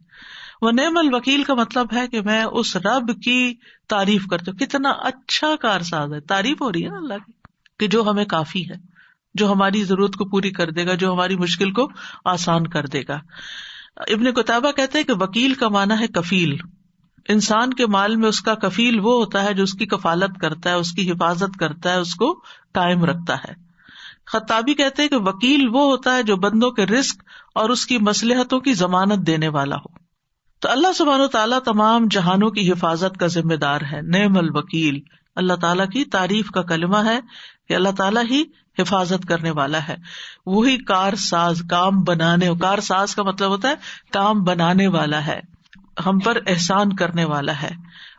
ونعم الوکیل کا مطلب ہے کہ میں اس رب کی تعریف کرتا ہوں، کتنا اچھا کارساز ہے. تعریف ہو رہی ہے نا اللہ کی کہ جو ہمیں کافی ہے، جو ہماری ضرورت کو پوری کر دے گا، جو ہماری مشکل کو آسان کر دے گا. ابن قتیبہ کہتے ہیں کہ وکیل کا معنی ہے کفیل. انسان کے مال میں اس کا کفیل وہ ہوتا ہے جو اس کی کفالت کرتا ہے، اس کی حفاظت کرتا ہے، اس کو قائم رکھتا ہے. خطابی کہتے ہیں کہ وکیل وہ ہوتا ہے جو بندوں کے رزق اور اس کی مصلحتوں کی ضمانت دینے والا ہو. تو اللہ سبحانہ و تعالیٰ تمام جہانوں کی حفاظت کا ذمہ دار ہے. نعم الوکیل اللہ تعالیٰ کی تعریف کا کلمہ ہے کہ اللہ تعالیٰ ہی حفاظت کرنے والا ہے. وہی کار ساز، کام بنانے، کار ساز کا مطلب ہوتا ہے کام بنانے والا ہے، ہم پر احسان کرنے والا ہے.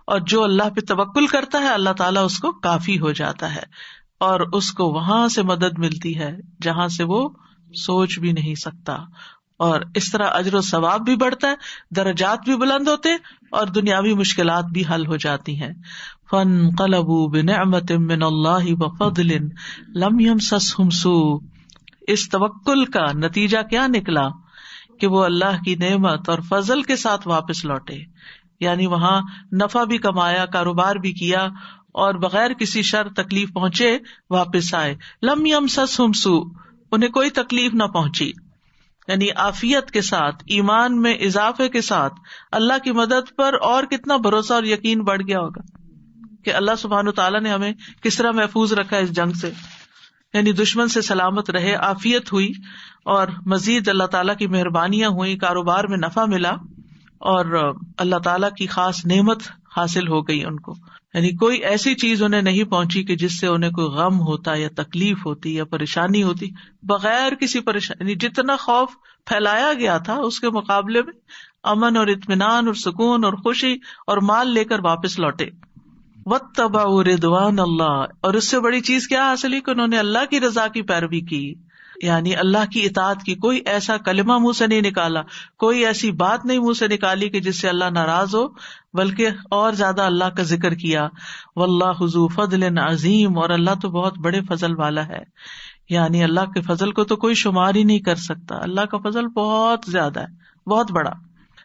اور جو اللہ پہ توکل کرتا ہے اللہ تعالیٰ اس کو کافی ہو جاتا ہے اور اس کو وہاں سے مدد ملتی ہے جہاں سے وہ سوچ بھی نہیں سکتا. اور اس طرح اجر و ثواب بھی بڑھتا ہے، درجات بھی بلند ہوتے اور دنیاوی مشکلات بھی حل ہو جاتی ہیں. فانقلبوا بنعمت من اللہ وفضل لم یمسسہم سوء. اس توکل کا نتیجہ کیا نکلا کہ وہ اللہ کی نعمت اور فضل کے ساتھ واپس لوٹے. یعنی وہاں نفع بھی کمایا، کاروبار بھی کیا اور بغیر کسی شر تکلیف پہنچے واپس آئے. لم یمسسہم سوء، انہیں کوئی تکلیف نہ پہنچی. یعنی عافیت کے ساتھ، ایمان میں اضافے کے ساتھ اللہ کی مدد پر اور کتنا بھروسہ اور یقین بڑھ گیا ہوگا کہ اللہ سبحانہ تعالیٰ نے ہمیں کس طرح محفوظ رکھا اس جنگ سے. یعنی دشمن سے سلامت رہے، عافیت ہوئی اور مزید اللہ تعالیٰ کی مہربانیاں ہوئی، کاروبار میں نفع ملا اور اللہ تعالیٰ کی خاص نعمت حاصل ہو گئی ان کو. یعنی کوئی ایسی چیز انہیں نہیں پہنچی کہ جس سے انہیں کوئی غم ہوتا یا تکلیف ہوتی یا پریشانی ہوتی. بغیر کسی پریشانی، جتنا خوف پھیلایا گیا تھا اس کے مقابلے میں امن اور اطمینان اور سکون اور خوشی اور مال لے کر واپس لوٹے. واتبعوا رضوان اللہ، اور اس سے بڑی چیز کیا حاصل ہوئی کہ انہوں نے اللہ کی رضا کی پیروی کی. یعنی اللہ کی اطاعت کی. کوئی ایسا کلمہ منہ سے نہیں نکالا، کوئی ایسی بات نہیں منہ سے نکالی کہ جس سے اللہ ناراض ہو، بلکہ اور زیادہ اللہ کا ذکر کیا. واللہ ذو فضل عظیم، اور اللہ تو بہت بڑے فضل والا ہے. یعنی اللہ کے فضل کو تو کوئی شمار ہی نہیں کر سکتا. اللہ کا فضل بہت زیادہ ہے، بہت بڑا.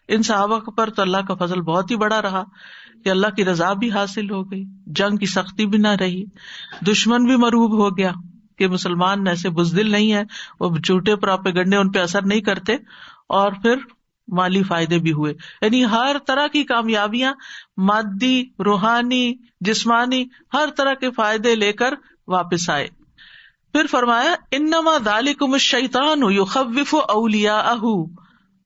ان صحابہ پر تو اللہ کا فضل بہت ہی بڑا رہا کہ اللہ کی رضا بھی حاصل ہو گئی، جنگ کی سختی بھی نہ رہی، دشمن بھی مرعوب ہو گیا کہ مسلمان ایسے بزدل نہیں ہے، وہ جھوٹے پراپیگنڈے ان پہ اثر نہیں کرتے، اور پھر مالی فائدے بھی ہوئے، یعنی ہر طرح کی کامیابیاں، مادی، روحانی، جسمانی، ہر طرح کے فائدے لے کر واپس آئے. پھر فرمایا انما ذالکم الشیطان یخوف اولیاءہ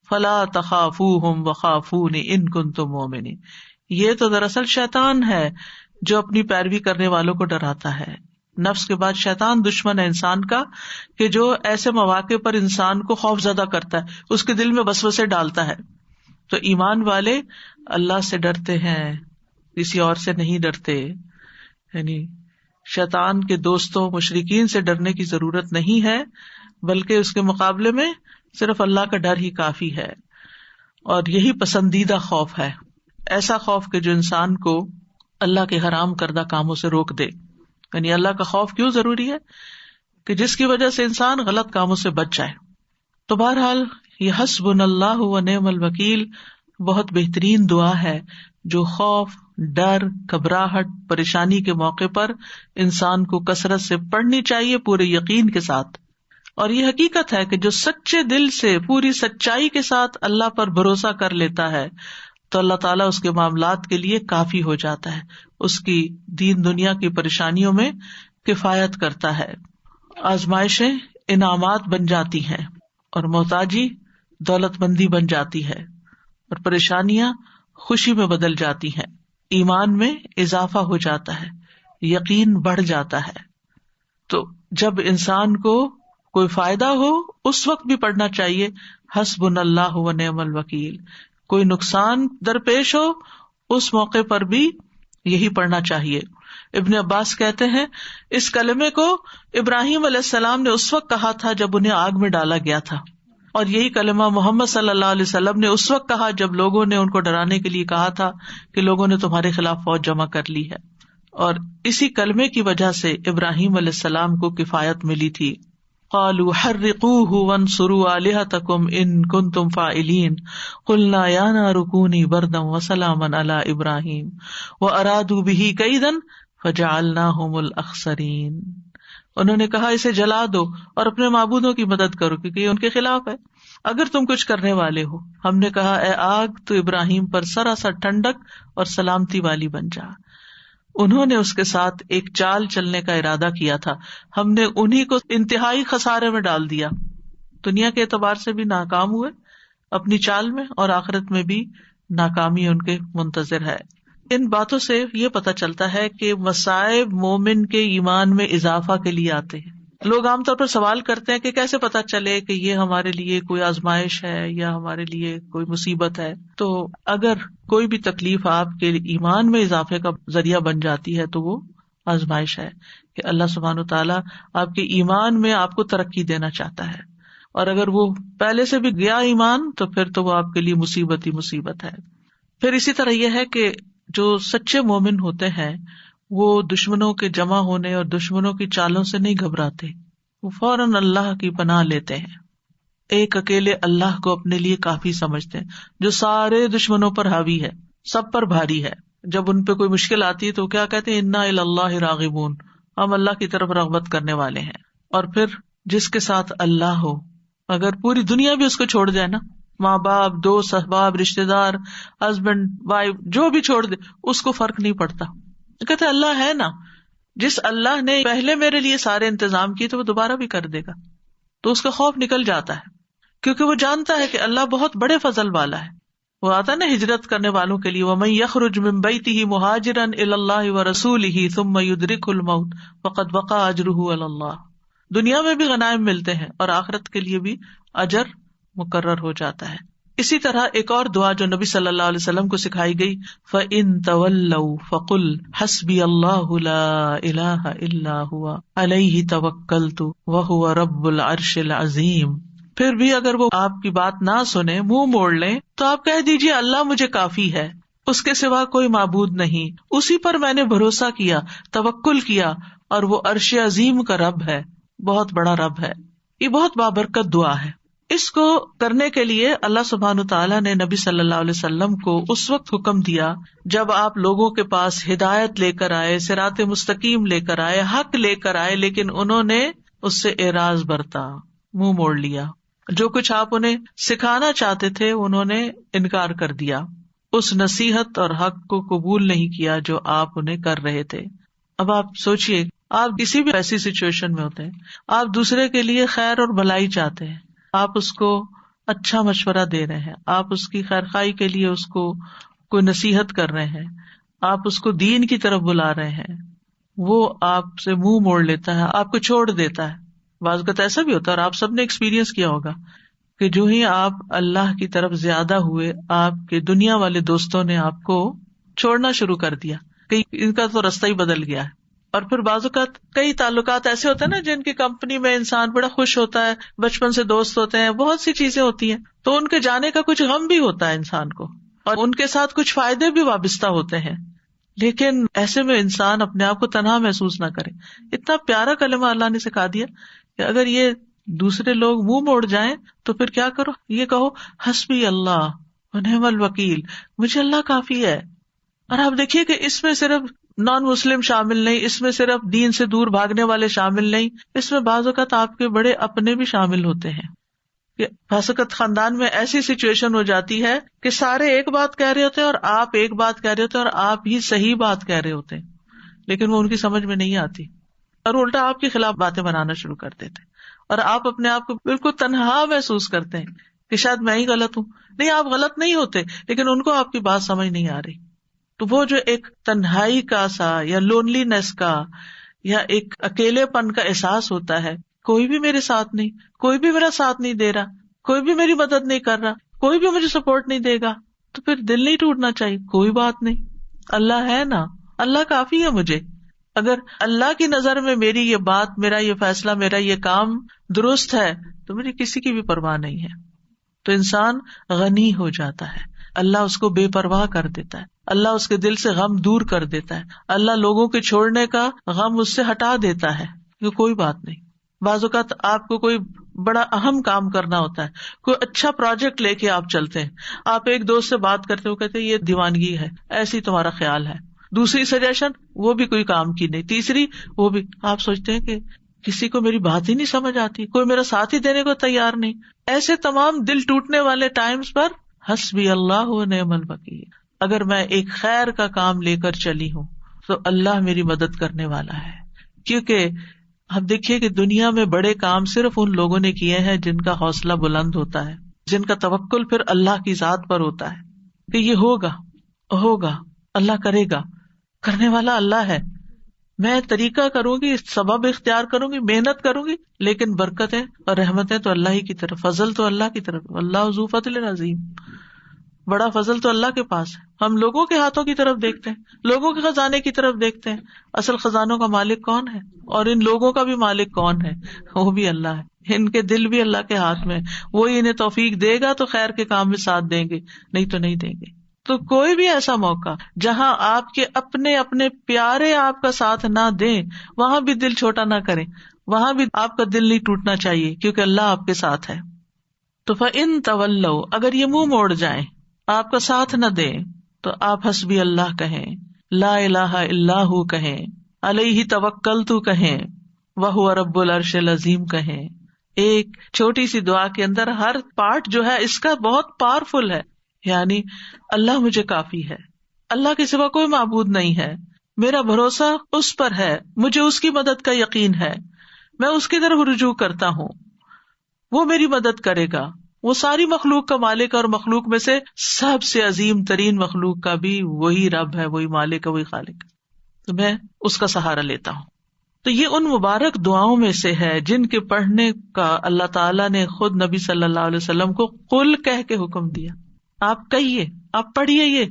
فلا تخافوہم وخافون ان کنتم مؤمنین. یہ تو دراصل شیطان ہے جو اپنی پیروی کرنے والوں کو ڈراتا ہے. نفس کے بعد شیطان دشمن ہے انسان کا، کہ جو ایسے مواقع پر انسان کو خوف زدہ کرتا ہے، اس کے دل میں وسوسے ڈالتا ہے. تو ایمان والے اللہ سے ڈرتے ہیں، کسی اور سے نہیں ڈرتے. یعنی شیطان کے دوستوں مشرکین سے ڈرنے کی ضرورت نہیں ہے، بلکہ اس کے مقابلے میں صرف اللہ کا ڈر ہی کافی ہے. اور یہی پسندیدہ خوف ہے، ایسا خوف کہ جو انسان کو اللہ کے حرام کردہ کاموں سے روک دے. یعنی اللہ کا خوف کیوں ضروری ہے؟ کہ جس کی وجہ سے انسان غلط کاموں سے بچ جائے. تو بہرحال یہ حسبنا اللہ و نعم الوکیل بہت بہترین دعا ہے جو خوف، ڈر، گھبراہٹ، پریشانی کے موقع پر انسان کو کثرت سے پڑھنی چاہیے پورے یقین کے ساتھ. اور یہ حقیقت ہے کہ جو سچے دل سے پوری سچائی کے ساتھ اللہ پر بھروسہ کر لیتا ہے تو اللہ تعالیٰ اس کے معاملات کے لیے کافی ہو جاتا ہے، اس کی دین دنیا کی پریشانیوں میں کفایت کرتا ہے. آزمائشیں انعامات بن جاتی ہیں، اور محتاجی دولت مندی بن جاتی ہے، اور پریشانیاں خوشی میں بدل جاتی ہیں. ایمان میں اضافہ ہو جاتا ہے، یقین بڑھ جاتا ہے. تو جب انسان کو کوئی فائدہ ہو اس وقت بھی پڑھنا چاہیے حسبنا اللہ و نعم الوکیل. کوئی نقصان درپیش ہو اس موقع پر بھی یہی پڑھنا چاہیے. ابن عباس کہتے ہیں اس کلمے کو ابراہیم علیہ السلام نے اس وقت کہا تھا جب انہیں آگ میں ڈالا گیا تھا، اور یہی کلمہ محمد صلی اللہ علیہ وسلم نے اس وقت کہا جب لوگوں نے ان کو ڈرانے کے لیے کہا تھا کہ لوگوں نے تمہارے خلاف فوج جمع کر لی ہے. اور اسی کلمے کی وجہ سے ابراہیم علیہ السلام کو کفایت ملی تھی. قالوا حرقوه وانصروا آلهتكم ان كنتم فاعلين قلنا يا نار كوني بردا وسلاما على ابراہیم وارادوا به كيدا فجعلناهم الاخسرين. انہوں نے کہا اسے جلا دو اور اپنے معبودوں کی مدد کرو کیونکہ یہ ان کے خلاف ہے، اگر تم کچھ کرنے والے ہو. ہم نے کہا اے آگ تو ابراہیم پر سراسر ٹھنڈک اور سلامتی والی بن جا. انہوں نے اس کے ساتھ ایک چال چلنے کا ارادہ کیا تھا، ہم نے انہی کو انتہائی خسارے میں ڈال دیا. دنیا کے اعتبار سے بھی ناکام ہوئے اپنی چال میں، اور آخرت میں بھی ناکامی ان کے منتظر ہے. ان باتوں سے یہ پتہ چلتا ہے کہ مصائب مومن کے ایمان میں اضافہ کے لیے آتے ہیں. لوگ عام طور پر سوال کرتے ہیں کہ کیسے پتہ چلے کہ یہ ہمارے لیے کوئی آزمائش ہے یا ہمارے لیے کوئی مصیبت ہے. تو اگر کوئی بھی تکلیف آپ کے ایمان میں اضافے کا ذریعہ بن جاتی ہے تو وہ آزمائش ہے کہ اللہ سبحانہ وتعالیٰ آپ کے ایمان میں آپ کو ترقی دینا چاہتا ہے. اور اگر وہ پہلے سے بھی گیا ایمان تو پھر تو وہ آپ کے لیے مصیبت ہی مصیبت ہے. پھر اسی طرح یہ ہے کہ جو سچے مومن ہوتے ہیں وہ دشمنوں کے جمع ہونے اور دشمنوں کی چالوں سے نہیں گھبراتے، وہ فوراً اللہ کی پناہ لیتے ہیں. ایک اکیلے اللہ کو اپنے لیے کافی سمجھتے ہیں جو سارے دشمنوں پر حاوی ہے، سب پر بھاری ہے. جب ان پہ کوئی مشکل آتی ہے تو کیا کہتے ہیں انا الی اللہ راغبون، ہم اللہ کی طرف رغبت کرنے والے ہیں. اور پھر جس کے ساتھ اللہ ہو، اگر پوری دنیا بھی اس کو چھوڑ جائے نا، ماں باپ، دوست احباب، رشتے دار، ہسبینڈ وائف، جو بھی چھوڑ دے اس کو فرق نہیں پڑتا. کہتے اللہ ہے نا، جس اللہ نے پہلے میرے لیے سارے انتظام کیے تو وہ دوبارہ بھی کر دے گا. تو اس کا خوف نکل جاتا ہے کیونکہ وہ جانتا ہے کہ اللہ بہت بڑے فضل والا ہے. وہ آتا ہے نا ہجرت کرنے والوں کے لیے وَمَن يَخْرُجْ مِن بَيْتِهِ مُهَاجِرًا إِلَى اللَّهِ وَرَسُولِهِ ثُمَّ يُدْرِكْهُ الْمَوْتُ فَقَدْ وَقَعَ أَجْرُهُ عَلَى اللَّهِ. دنیا میں بھی غنائم ملتے ہیں اور آخرت کے لیے بھی اجر مقرر ہو جاتا ہے. اسی طرح ایک اور دعا جو نبی صلی اللہ علیہ وسلم کو سکھائی گئی فَإِن تَوَلَّوْا فَقُلْ حَسْبِيَ اللَّهُ لَا إِلَهَ إِلَّا هُوَ عَلَيْهِ تَوَكَّلْتُ وَهُوَ رَبُّ الْعَرْشِ الْعَظِيمِ. پھر بھی اگر وہ آپ کی بات نہ سنیں، منہ موڑ لیں، تو آپ کہہ دیجیے اللہ مجھے کافی ہے، اس کے سوا کوئی معبود نہیں، اسی پر میں نے بھروسہ کیا، توکل کیا، اور وہ عرش عظیم کا رب ہے، بہت بڑا رب ہے. یہ بہت بابرکت دعا ہے. اس کو کرنے کے لیے اللہ سبحانہ تعالیٰ نے نبی صلی اللہ علیہ وسلم کو اس وقت حکم دیا جب آپ لوگوں کے پاس ہدایت لے کر آئے، صراط مستقیم لے کر آئے، حق لے کر آئے، لیکن انہوں نے اس سے اعراض برتا، منہ موڑ لیا. جو کچھ آپ انہیں سکھانا چاہتے تھے انہوں نے انکار کر دیا، اس نصیحت اور حق کو قبول نہیں کیا جو آپ انہیں کر رہے تھے۔ اب آپ سوچئے، آپ کسی بھی ایسی سچویشن میں ہوتے ہیں، آپ دوسرے کے لیے خیر اور بھلائی چاہتے ہیں، آپ اس کو اچھا مشورہ دے رہے ہیں، آپ اس کی خیر خواہی کے لیے اس کو کوئی نصیحت کر رہے ہیں، آپ اس کو دین کی طرف بلا رہے ہیں، وہ آپ سے منہ موڑ لیتا ہے، آپ کو چھوڑ دیتا ہے۔ بعض اوقات ایسا بھی ہوتا ہے، اور آپ سب نے ایکسپیرینس کیا ہوگا کہ جو ہی آپ اللہ کی طرف زیادہ ہوئے، آپ کے دنیا والے دوستوں نے آپ کو چھوڑنا شروع کر دیا کہ ان کا تو راستہ ہی بدل گیا ہے۔ اور پھر بعض اوقات کئی تعلقات ایسے ہوتے ہیں نا جن کی کمپنی میں انسان بڑا خوش ہوتا ہے، بچپن سے دوست ہوتے ہیں، بہت سی چیزیں ہوتی ہیں، تو ان کے جانے کا کچھ غم بھی ہوتا ہے انسان کو، اور ان کے ساتھ کچھ فائدے بھی وابستہ ہوتے ہیں، لیکن ایسے میں انسان اپنے آپ کو تنہا محسوس نہ کرے۔ اتنا پیارا کلمہ اللہ نے سکھا دیا کہ اگر یہ دوسرے لوگ منہ موڑ جائیں تو پھر کیا کرو، یہ کہو حسبی اللہ ونعم الوکیل، مجھے اللہ کافی ہے۔ اور آپ دیکھیے کہ اس میں صرف نان مسلم شامل نہیں، اس میں صرف دین سے دور بھاگنے والے شامل نہیں، اس میں بعض اوقات آپ کے بڑے اپنے بھی شامل ہوتے ہیں۔ کہ بعض اوقات خاندان میں ایسی سچویشن ہو جاتی ہے کہ سارے ایک بات کہہ رہے ہوتے ہیں اور آپ ایک بات کہہ رہے ہوتے ہیں اور آپ ہی صحیح بات کہہ رہے ہوتے ہیں، لیکن وہ ان کی سمجھ میں نہیں آتی اور الٹا آپ کے خلاف باتیں بنانا شروع کر دیتے ہیں، اور آپ اپنے آپ کو بالکل تنہا محسوس کرتے ہیں کہ شاید میں ہی غلط ہوں۔ نہیں، آپ غلط نہیں ہوتے، لیکن ان کو آپ کی بات سمجھ نہیں آ رہی۔ تو وہ جو ایک تنہائی کا سا یا لونلی نیس کا یا ایک اکیلے پن کا احساس ہوتا ہے، کوئی بھی میرے ساتھ نہیں، کوئی بھی میرا ساتھ نہیں دے رہا، کوئی بھی میری مدد نہیں کر رہا، کوئی بھی مجھے سپورٹ نہیں دے گا، تو پھر دل نہیں ٹوٹنا چاہیے۔ کوئی بات نہیں، اللہ ہے نا، اللہ کافی ہے مجھے۔ اگر اللہ کی نظر میں میری یہ بات، میرا یہ فیصلہ، میرا یہ کام درست ہے تو مجھے کسی کی بھی پرواہ نہیں ہے۔ تو انسان غنی ہو جاتا ہے، اللہ اس کو بے پرواہ کر دیتا ہے، اللہ اس کے دل سے غم دور کر دیتا ہے، اللہ لوگوں کے چھوڑنے کا غم اس سے ہٹا دیتا ہے کہ کوئی بات نہیں۔ بعض اوقات آپ کو کوئی بڑا اہم کام کرنا ہوتا ہے، کوئی اچھا پروجیکٹ لے کے آپ چلتے ہیں، آپ ایک دوست سے بات کرتے ہو، کہتے ہیں یہ دیوانگی ہے، ایسی تمہارا خیال ہے، دوسری سجیشن وہ بھی کوئی کام کی نہیں، تیسری وہ بھی، آپ سوچتے ہیں کہ کسی کو میری بات ہی نہیں سمجھ آتی، کوئی میرا ساتھ ہی دینے کو تیار نہیں۔ ایسے تمام دل ٹوٹنے والے ٹائمز پر حسبی اللہ و نعم الوکیل، اگر میں ایک خیر کا کام لے کر چلی ہوں تو اللہ میری مدد کرنے والا ہے۔ کیونکہ آپ دیکھیے کہ دنیا میں بڑے کام صرف ان لوگوں نے کیے ہیں جن کا حوصلہ بلند ہوتا ہے، جن کا توکل پھر اللہ کی ذات پر ہوتا ہے کہ یہ ہوگا، اللہ کرے گا، کرنے والا اللہ ہے، میں طریقہ کروں گی، سبب اختیار کروں گی، محنت کروں گی، لیکن برکتیں اور رحمتیں تو اللہ ہی کی طرف، فضل تو اللہ کی طرف، اللہ ذو فضل عظیم، بڑا فضل تو اللہ کے پاس ہے۔ ہم لوگوں کے ہاتھوں کی طرف دیکھتے ہیں، لوگوں کے خزانے کی طرف دیکھتے ہیں، اصل خزانوں کا مالک کون ہے؟ اور ان لوگوں کا بھی مالک کون ہے؟ وہ بھی اللہ ہے، ان کے دل بھی اللہ کے ہاتھ میں، وہی انہیں توفیق دے گا تو خیر کے کام میں ساتھ دیں گے، نہیں تو نہیں دیں گے۔ تو کوئی بھی ایسا موقع جہاں آپ کے اپنے پیارے آپ کا ساتھ نہ دیں، وہاں بھی دل چھوٹا نہ کریں، وہاں بھی آپ کا دل نہیں ٹوٹنا چاہیے، کیونکہ اللہ آپ کے ساتھ ہے۔ تو فَإِن تَوَلَّوْا، اگر یہ منہ موڑ جائیں، آپ کا ساتھ نہ دیں، تو آپ حسبی اللہ کہیں، لا الہ الا ہو کہیں، علیہ توکلت کہیں، وہو رب العرش العظیم کہیں۔ ایک چھوٹی سی دعا کے اندر ہر پارٹ جو ہے اس کا بہت پاورفل ہے، یعنی اللہ مجھے کافی ہے، اللہ کے سوا کوئی معبود نہیں ہے، میرا بھروسہ اس پر ہے، مجھے اس کی مدد کا یقین ہے، میں اس کی طرف رجوع کرتا ہوں، وہ میری مدد کرے گا، وہ ساری مخلوق کا مالک، اور مخلوق میں سے سب سے عظیم ترین مخلوق کا بھی وہی رب ہے، وہی مالک ہے، وہی خالق ہے، تو میں اس کا سہارا لیتا ہوں۔ تو یہ ان مبارک دعاؤں میں سے ہے جن کے پڑھنے کا اللہ تعالیٰ نے خود نبی صلی اللہ علیہ وسلم کو قل کہہ کے حکم دیا، آپ کہیے، آپ پڑھیے، یہ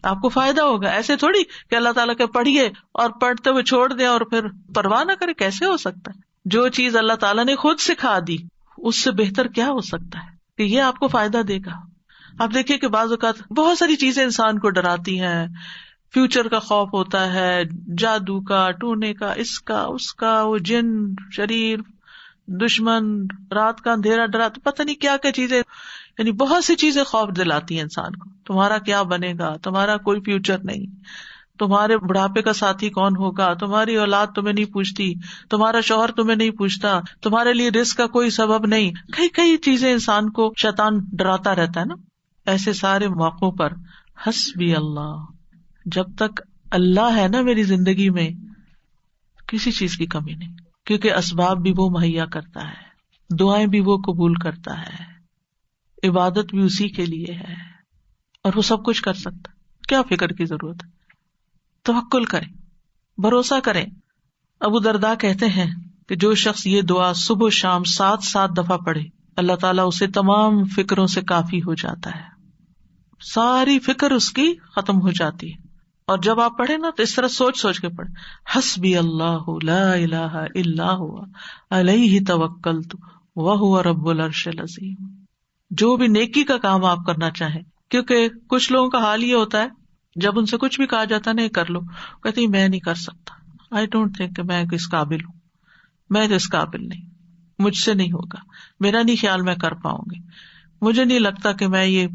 آپ کو فائدہ ہوگا۔ ایسے تھوڑی کہ اللہ تعالیٰ کے پڑھیے اور پڑھتے ہوئے چھوڑ دیں اور پھر پرواہ نہ کرے، کیسے ہو سکتا ہے؟ جو چیز اللہ تعالیٰ نے خود سکھا دی اس سے بہتر کیا ہو سکتا ہے کہ یہ آپ کو فائدہ دے گا۔ آپ دیکھیے کہ بعض اوقات بہت ساری چیزیں انسان کو ڈراتی ہیں، فیوچر کا خوف ہوتا ہے، جادو کا، ٹونے کا، اس کا، وہ جن، شریر، دشمن، رات کا اندھیرا ڈراتا، پتہ نہیں کیا کیا چیزیں، یعنی بہت سی چیزیں خوف دلاتی ہیں انسان کو، تمہارا کیا بنے گا، تمہارا کوئی فیوچر نہیں۔ تمہارے بڑھاپے کا ساتھی کون ہوگا، تمہاری اولاد تمہیں نہیں پوچھتی، تمہارا شوہر تمہیں نہیں پوچھتا، تمہارے لیے رزق کا کوئی سبب نہیں. کئی چیزیں انسان کو شیطان ڈراتا رہتا ہے نا. ایسے سارے موقعوں پر حسبی اللہ، جب تک اللہ ہے نا میری زندگی میں، کسی چیز کی کمی نہیں، کیونکہ اسباب بھی وہ مہیا کرتا ہے، دعائیں بھی وہ قبول کرتا ہے، عبادت بھی اسی کے لیے ہے، اور وہ سب کچھ کر سکتا. کیا فکر کی ضرورت ہے؟ توکل کریں، بھروسہ کریں. ابو درداء کہتے ہیں کہ جو شخص یہ دعا صبح و شام 7 دفعہ پڑھے، اللہ تعالیٰ اسے تمام فکروں سے کافی ہو جاتا ہے، ساری فکر اس کی ختم ہو جاتی ہے. اور جب آپ پڑھیں نا تو اس طرح سوچ کے پڑھیں، حسبی اللہ لا الہ الا هو علیہ توکلت وہو رب العرش العظیم. جو بھی نیکی کا کام آپ کرنا چاہیں، کیونکہ کچھ لوگوں کا حال یہ ہوتا ہے جب ان سے کچھ بھی کہا جاتا ہے نہیں کر لو، کہتے ہیں میں نہیں کر سکتا، آئی ڈونٹ تھنک کہ میں اس قابل ہوں، میں تو اس قابل نہیں، مجھ سے نہیں ہوگا، میرا نہیں خیال میں کر پاؤں گی، مجھے نہیں لگتا کہ میں یہ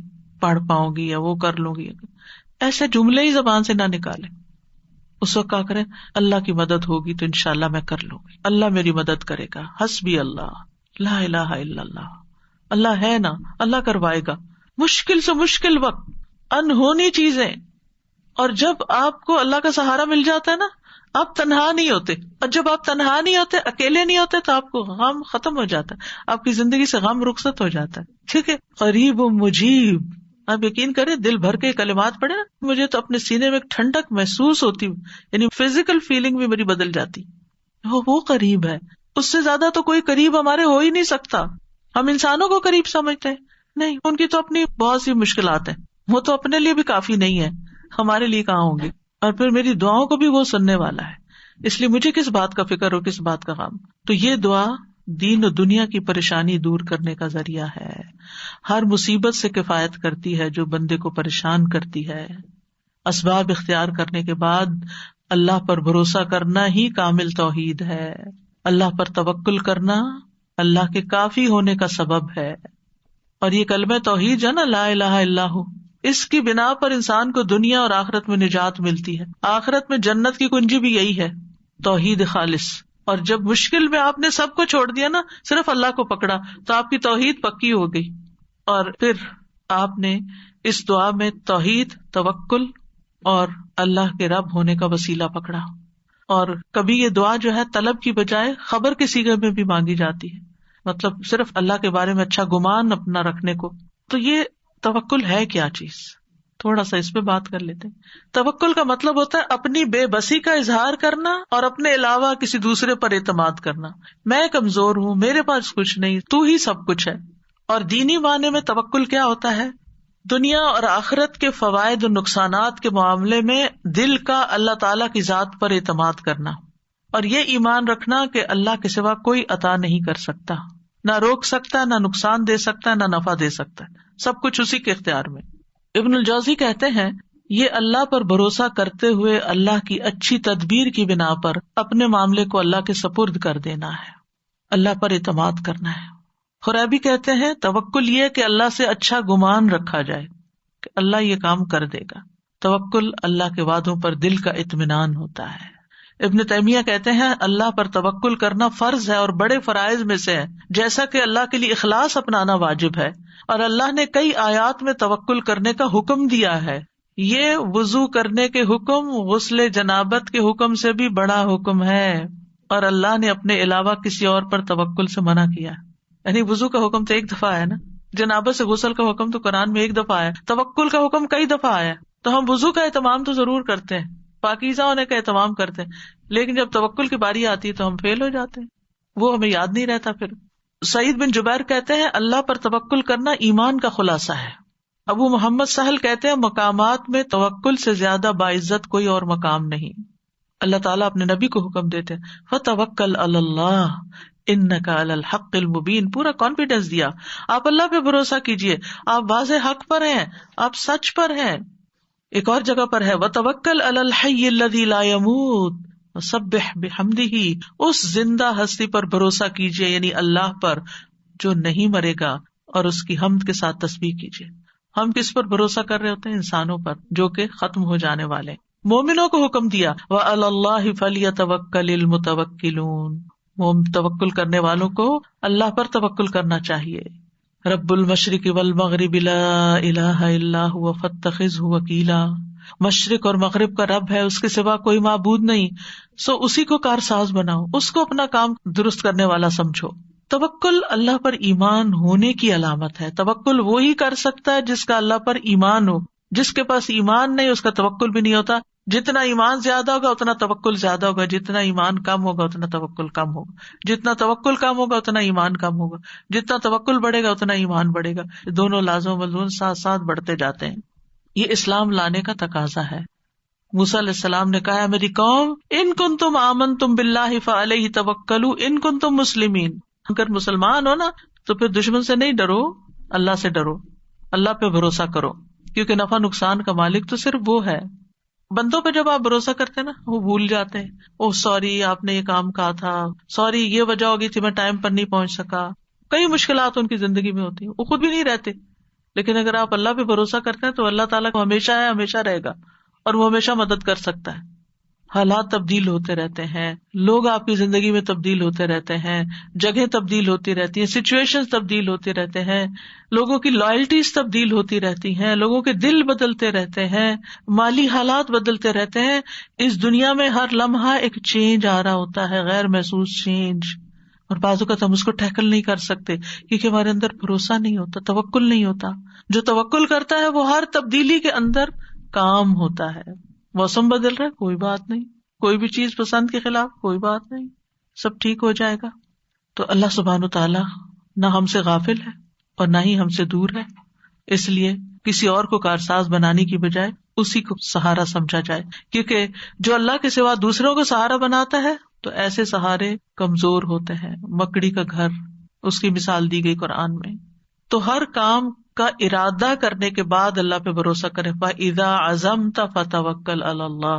پڑھ پاؤں گی یا وہ کر لوں گی. ایسے جملے ہی زبان سے نہ نکالیں. اس وقت کیا کریں، اللہ کی مدد ہوگی تو انشاءاللہ میں کر لوں گی، اللہ میری مدد کرے گا، حسبی اللہ لا الہ الا اللہ، اللہ ہے نا، اللہ کروائے گا. مشکل سے مشکل وقت، انہونی چیزیں، اور جب آپ کو اللہ کا سہارا مل جاتا ہے نا، آپ تنہا نہیں ہوتے. اور جب آپ تنہا نہیں ہوتے، اکیلے نہیں ہوتے، تو آپ کو غم ختم ہو جاتا ہے، آپ کی زندگی سے غم رخصت ہو جاتا ہے. ٹھیک ہے، قریب و مجیب. آپ یقین کریں، دل بھر کے کلمات پڑھے نا، مجھے تو اپنے سینے میں ایک ٹھنڈک محسوس ہوتی، یعنی فزیکل فیلنگ بھی میری بدل جاتی. وہ قریب ہے، اس سے زیادہ تو کوئی قریب ہمارے ہو ہی نہیں سکتا. ہم انسانوں کو قریب سمجھتے ہیں، نہیں، ان کی تو اپنی بہت سی مشکلات ہیں، وہ تو اپنے لیے بھی کافی نہیں ہے، ہمارے لیے کہاں ہوں گے. اور پھر میری دعاؤں کو بھی وہ سننے والا ہے، اس لیے مجھے کس بات کا فکر ہو، کس بات کا غم. تو یہ دعا دین و دنیا کی پریشانی دور کرنے کا ذریعہ ہے، ہر مصیبت سے کفایت کرتی ہے جو بندے کو پریشان کرتی ہے. اسباب اختیار کرنے کے بعد اللہ پر بھروسہ کرنا ہی کامل توحید ہے. اللہ پر توکل کرنا اللہ کے کافی ہونے کا سبب ہے. اور یہ کلمہ توحید ہے نا، لا الہ الا ہو، اس کی بنا پر انسان کو دنیا اور آخرت میں نجات ملتی ہے. آخرت میں جنت کی کنجی بھی یہی ہے، توحید خالص. اور جب مشکل میں آپ نے سب کو چھوڑ دیا نا، صرف اللہ کو پکڑا، تو آپ کی توحید پکی ہو گئی. اور پھر آپ نے اس دعا میں توحید، توکل اور اللہ کے رب ہونے کا وسیلہ پکڑا. اور کبھی یہ دعا جو ہے طلب کی بجائے خبر کے صیغے میں بھی مانگی جاتی ہے، مطلب صرف اللہ کے بارے میں اچھا گمان اپنا رکھنے کو. تو یہ توکل ہے کیا چیز، تھوڑا سا اس پہ بات کر لیتے ہیں. توکل کا مطلب ہوتا ہے اپنی بے بسی کا اظہار کرنا اور اپنے علاوہ کسی دوسرے پر اعتماد کرنا. میں کمزور ہوں، میرے پاس کچھ نہیں، تو ہی سب کچھ ہے. اور دینی معنی میں توکل کیا ہوتا ہے، دنیا اور آخرت کے فوائد اور نقصانات کے معاملے میں دل کا اللہ تعالی کی ذات پر اعتماد کرنا، اور یہ ایمان رکھنا کہ اللہ کے سوا کوئی عطا نہیں کر سکتا، نہ روک سکتا، نہ نقصان دے سکتا، نہ نفع دے سکتا، سب کچھ اسی کے اختیار میں. ابن الجوزی کہتے ہیں یہ اللہ پر بھروسہ کرتے ہوئے اللہ کی اچھی تدبیر کی بنا پر اپنے معاملے کو اللہ کے سپرد کر دینا ہے، اللہ پر اعتماد کرنا ہے. خرابی کہتے ہیں توکل یہ کہ اللہ سے اچھا گمان رکھا جائے کہ اللہ یہ کام کر دے گا. توکل اللہ کے وعدوں پر دل کا اطمینان ہوتا ہے. ابن تیمیہ کہتے ہیں اللہ پر توکل کرنا فرض ہے اور بڑے فرائض میں سے ہے، جیسا کہ اللہ کے لیے اخلاص اپنانا واجب ہے. اور اللہ نے کئی آیات میں توکل کرنے کا حکم دیا ہے. یہ وضو کرنے کے حکم غسل جنابت کے حکم سے بھی بڑا حکم ہے، اور اللہ نے اپنے علاوہ کسی اور پر توکل سے منع کیا. یعنی وضو کا حکم تو ایک دفعہ آیا نا، جنابت سے غسل کا حکم تو قرآن میں ایک دفعہ آیا، توکل کا حکم کئی دفعہ آیا. تو ہم وضو کا اہتمام تو ضرور کرتے ہیں، پاکیزہ ہونے کا اہتمام کرتے ہیں، لیکن جب توکل کی باری آتی ہے تو ہم فیل ہو جاتے ہیں، وہ ہمیں یاد نہیں رہتا. پھر سعید بن جبیر کہتے ہیں اللہ پر توکل کرنا ایمان کا خلاصہ ہے. ابو محمد سہل کہتے ہیں مقامات میں توکل سے زیادہ باعزت کوئی اور مقام نہیں. اللہ تعالیٰ اپنے نبی کو حکم دیتے ہیں فَتَوَكَّلْ عَلَى اللَّهِ إِنَّكَ عَلَى الْحَقِّ الْمُبِينِ، پورا کانفیڈینس دیا، آپ اللہ پہ بھروسہ کیجئے، آپ واضح حق پر ہیں، آپ سچ پر ہیں. ایک اور جگہ پر ہے وَتَوَكَّلْ عَلَى الْحَيِّ الَّذِي لَا يَمُوتُ وَسَبِّحْ بِحَمْدِهِ، اس زندہ ہستی پر بھروسہ کیجئے، یعنی اللہ پر جو نہیں مرے گا، اور اس کی حمد کے ساتھ تسبیح کیجئے. ہم کس پر بھروسہ کر رہے ہوتے ہیں؟ انسانوں پر جو کہ ختم ہو جانے والے. مومنوں کو حکم دیا وَعَلَى اللَّهِ فَلْيَتَوَكَّلِ الْمُتَوَكِّلُونَ، توکل کرنے والوں کو اللہ پر توکل کرنا چاہیے. رب المشرق والمغرب لا الہ الا هو فاتخذہ وکیلا، مشرق اور مغرب کا رب ہے، اس کے سوا کوئی معبود نہیں، سو اسی کو کارساز بناؤ، اس کو اپنا کام درست کرنے والا سمجھو. توکل اللہ پر ایمان ہونے کی علامت ہے. توکل وہی کر سکتا ہے جس کا اللہ پر ایمان ہو. جس کے پاس ایمان نہیں اس کا توکل بھی نہیں ہوتا. جتنا ایمان زیادہ ہوگا اتنا توکل زیادہ ہوگا، جتنا ایمان کم ہوگا اتنا توکل کم ہوگا، جتنا توکل کم ہوگا اتنا ایمان کم ہوگا، جتنا توکل بڑھے گا اتنا ایمان بڑھے گا. دونوں لازم و ملزوم ساتھ ساتھ بڑھتے جاتے ہیں. یہ اسلام لانے کا تقاضا ہے. موسیٰ علیہ السلام نے کہا میری قوم ان کنتم آمنتم باللہ فعلیہ توکلوا ان کنتم مسلمین، اگر مسلمان ہو نا تو پھر دشمن سے نہیں ڈرو، اللہ سے ڈرو، اللہ پہ بھروسہ کرو، کیونکہ نفع نقصان کا مالک تو صرف وہ ہے. بندوں پہ جب آپ بھروسہ کرتے ہیں نا وہ بھول جاتے ہیں. اوہ سوری آپ نے یہ کام کہا تھا، سوری یہ وجہ ہوگی تھی میں ٹائم پر نہیں پہنچ سکا. کئی مشکلات ان کی زندگی میں ہوتی ہیں، وہ خود بھی نہیں رہتے. لیکن اگر آپ اللہ پہ بھروسہ کرتے ہیں تو اللہ تعالیٰ کو ہمیشہ ہے، ہمیشہ رہے گا، اور وہ ہمیشہ مدد کر سکتا ہے. حالات تبدیل ہوتے رہتے ہیں، لوگ آپ کی زندگی میں تبدیل ہوتے رہتے ہیں، جگہیں تبدیل ہوتی رہتی ہیں، سچویشن تبدیل ہوتے رہتے ہیں، لوگوں کی لائلٹیز تبدیل ہوتی رہتی ہیں، لوگوں کے دل بدلتے رہتے ہیں، مالی حالات بدلتے رہتے ہیں. اس دنیا میں ہر لمحہ ایک چینج آ رہا ہوتا ہے، غیر محسوس چینج، اور بعض اوقات ہم اس کو ٹیکل نہیں کر سکتے کیونکہ ہمارے اندر بھروسہ نہیں ہوتا، توکل نہیں ہوتا. جو توکل کرتا ہے وہ ہر تبدیلی کے اندر کام ہوتا ہے. موسم بدل رہا ہے کوئی بات نہیں، کوئی بھی چیز پسند کے خلاف کوئی بات نہیں، سب ٹھیک ہو جائے گا. تو اللہ سبحانہ وتعالی نہ ہم سے غافل ہے اور نہ ہی ہم سے دور ہے، اس لیے کسی اور کو کارساز بنانے کی بجائے اسی کو سہارا سمجھا جائے. کیونکہ جو اللہ کے سوا دوسروں کو سہارا بناتا ہے تو ایسے سہارے کمزور ہوتے ہیں. مکڑی کا گھر اس کی مثال دی گئی قرآن میں. تو ہر کام کا ارادہ کرنے کے بعد اللہ پہ بھروسہ کرے. فَإِذَا عَزَمْتَ فَتَوَكَّلْ عَلَى اللَّهِ،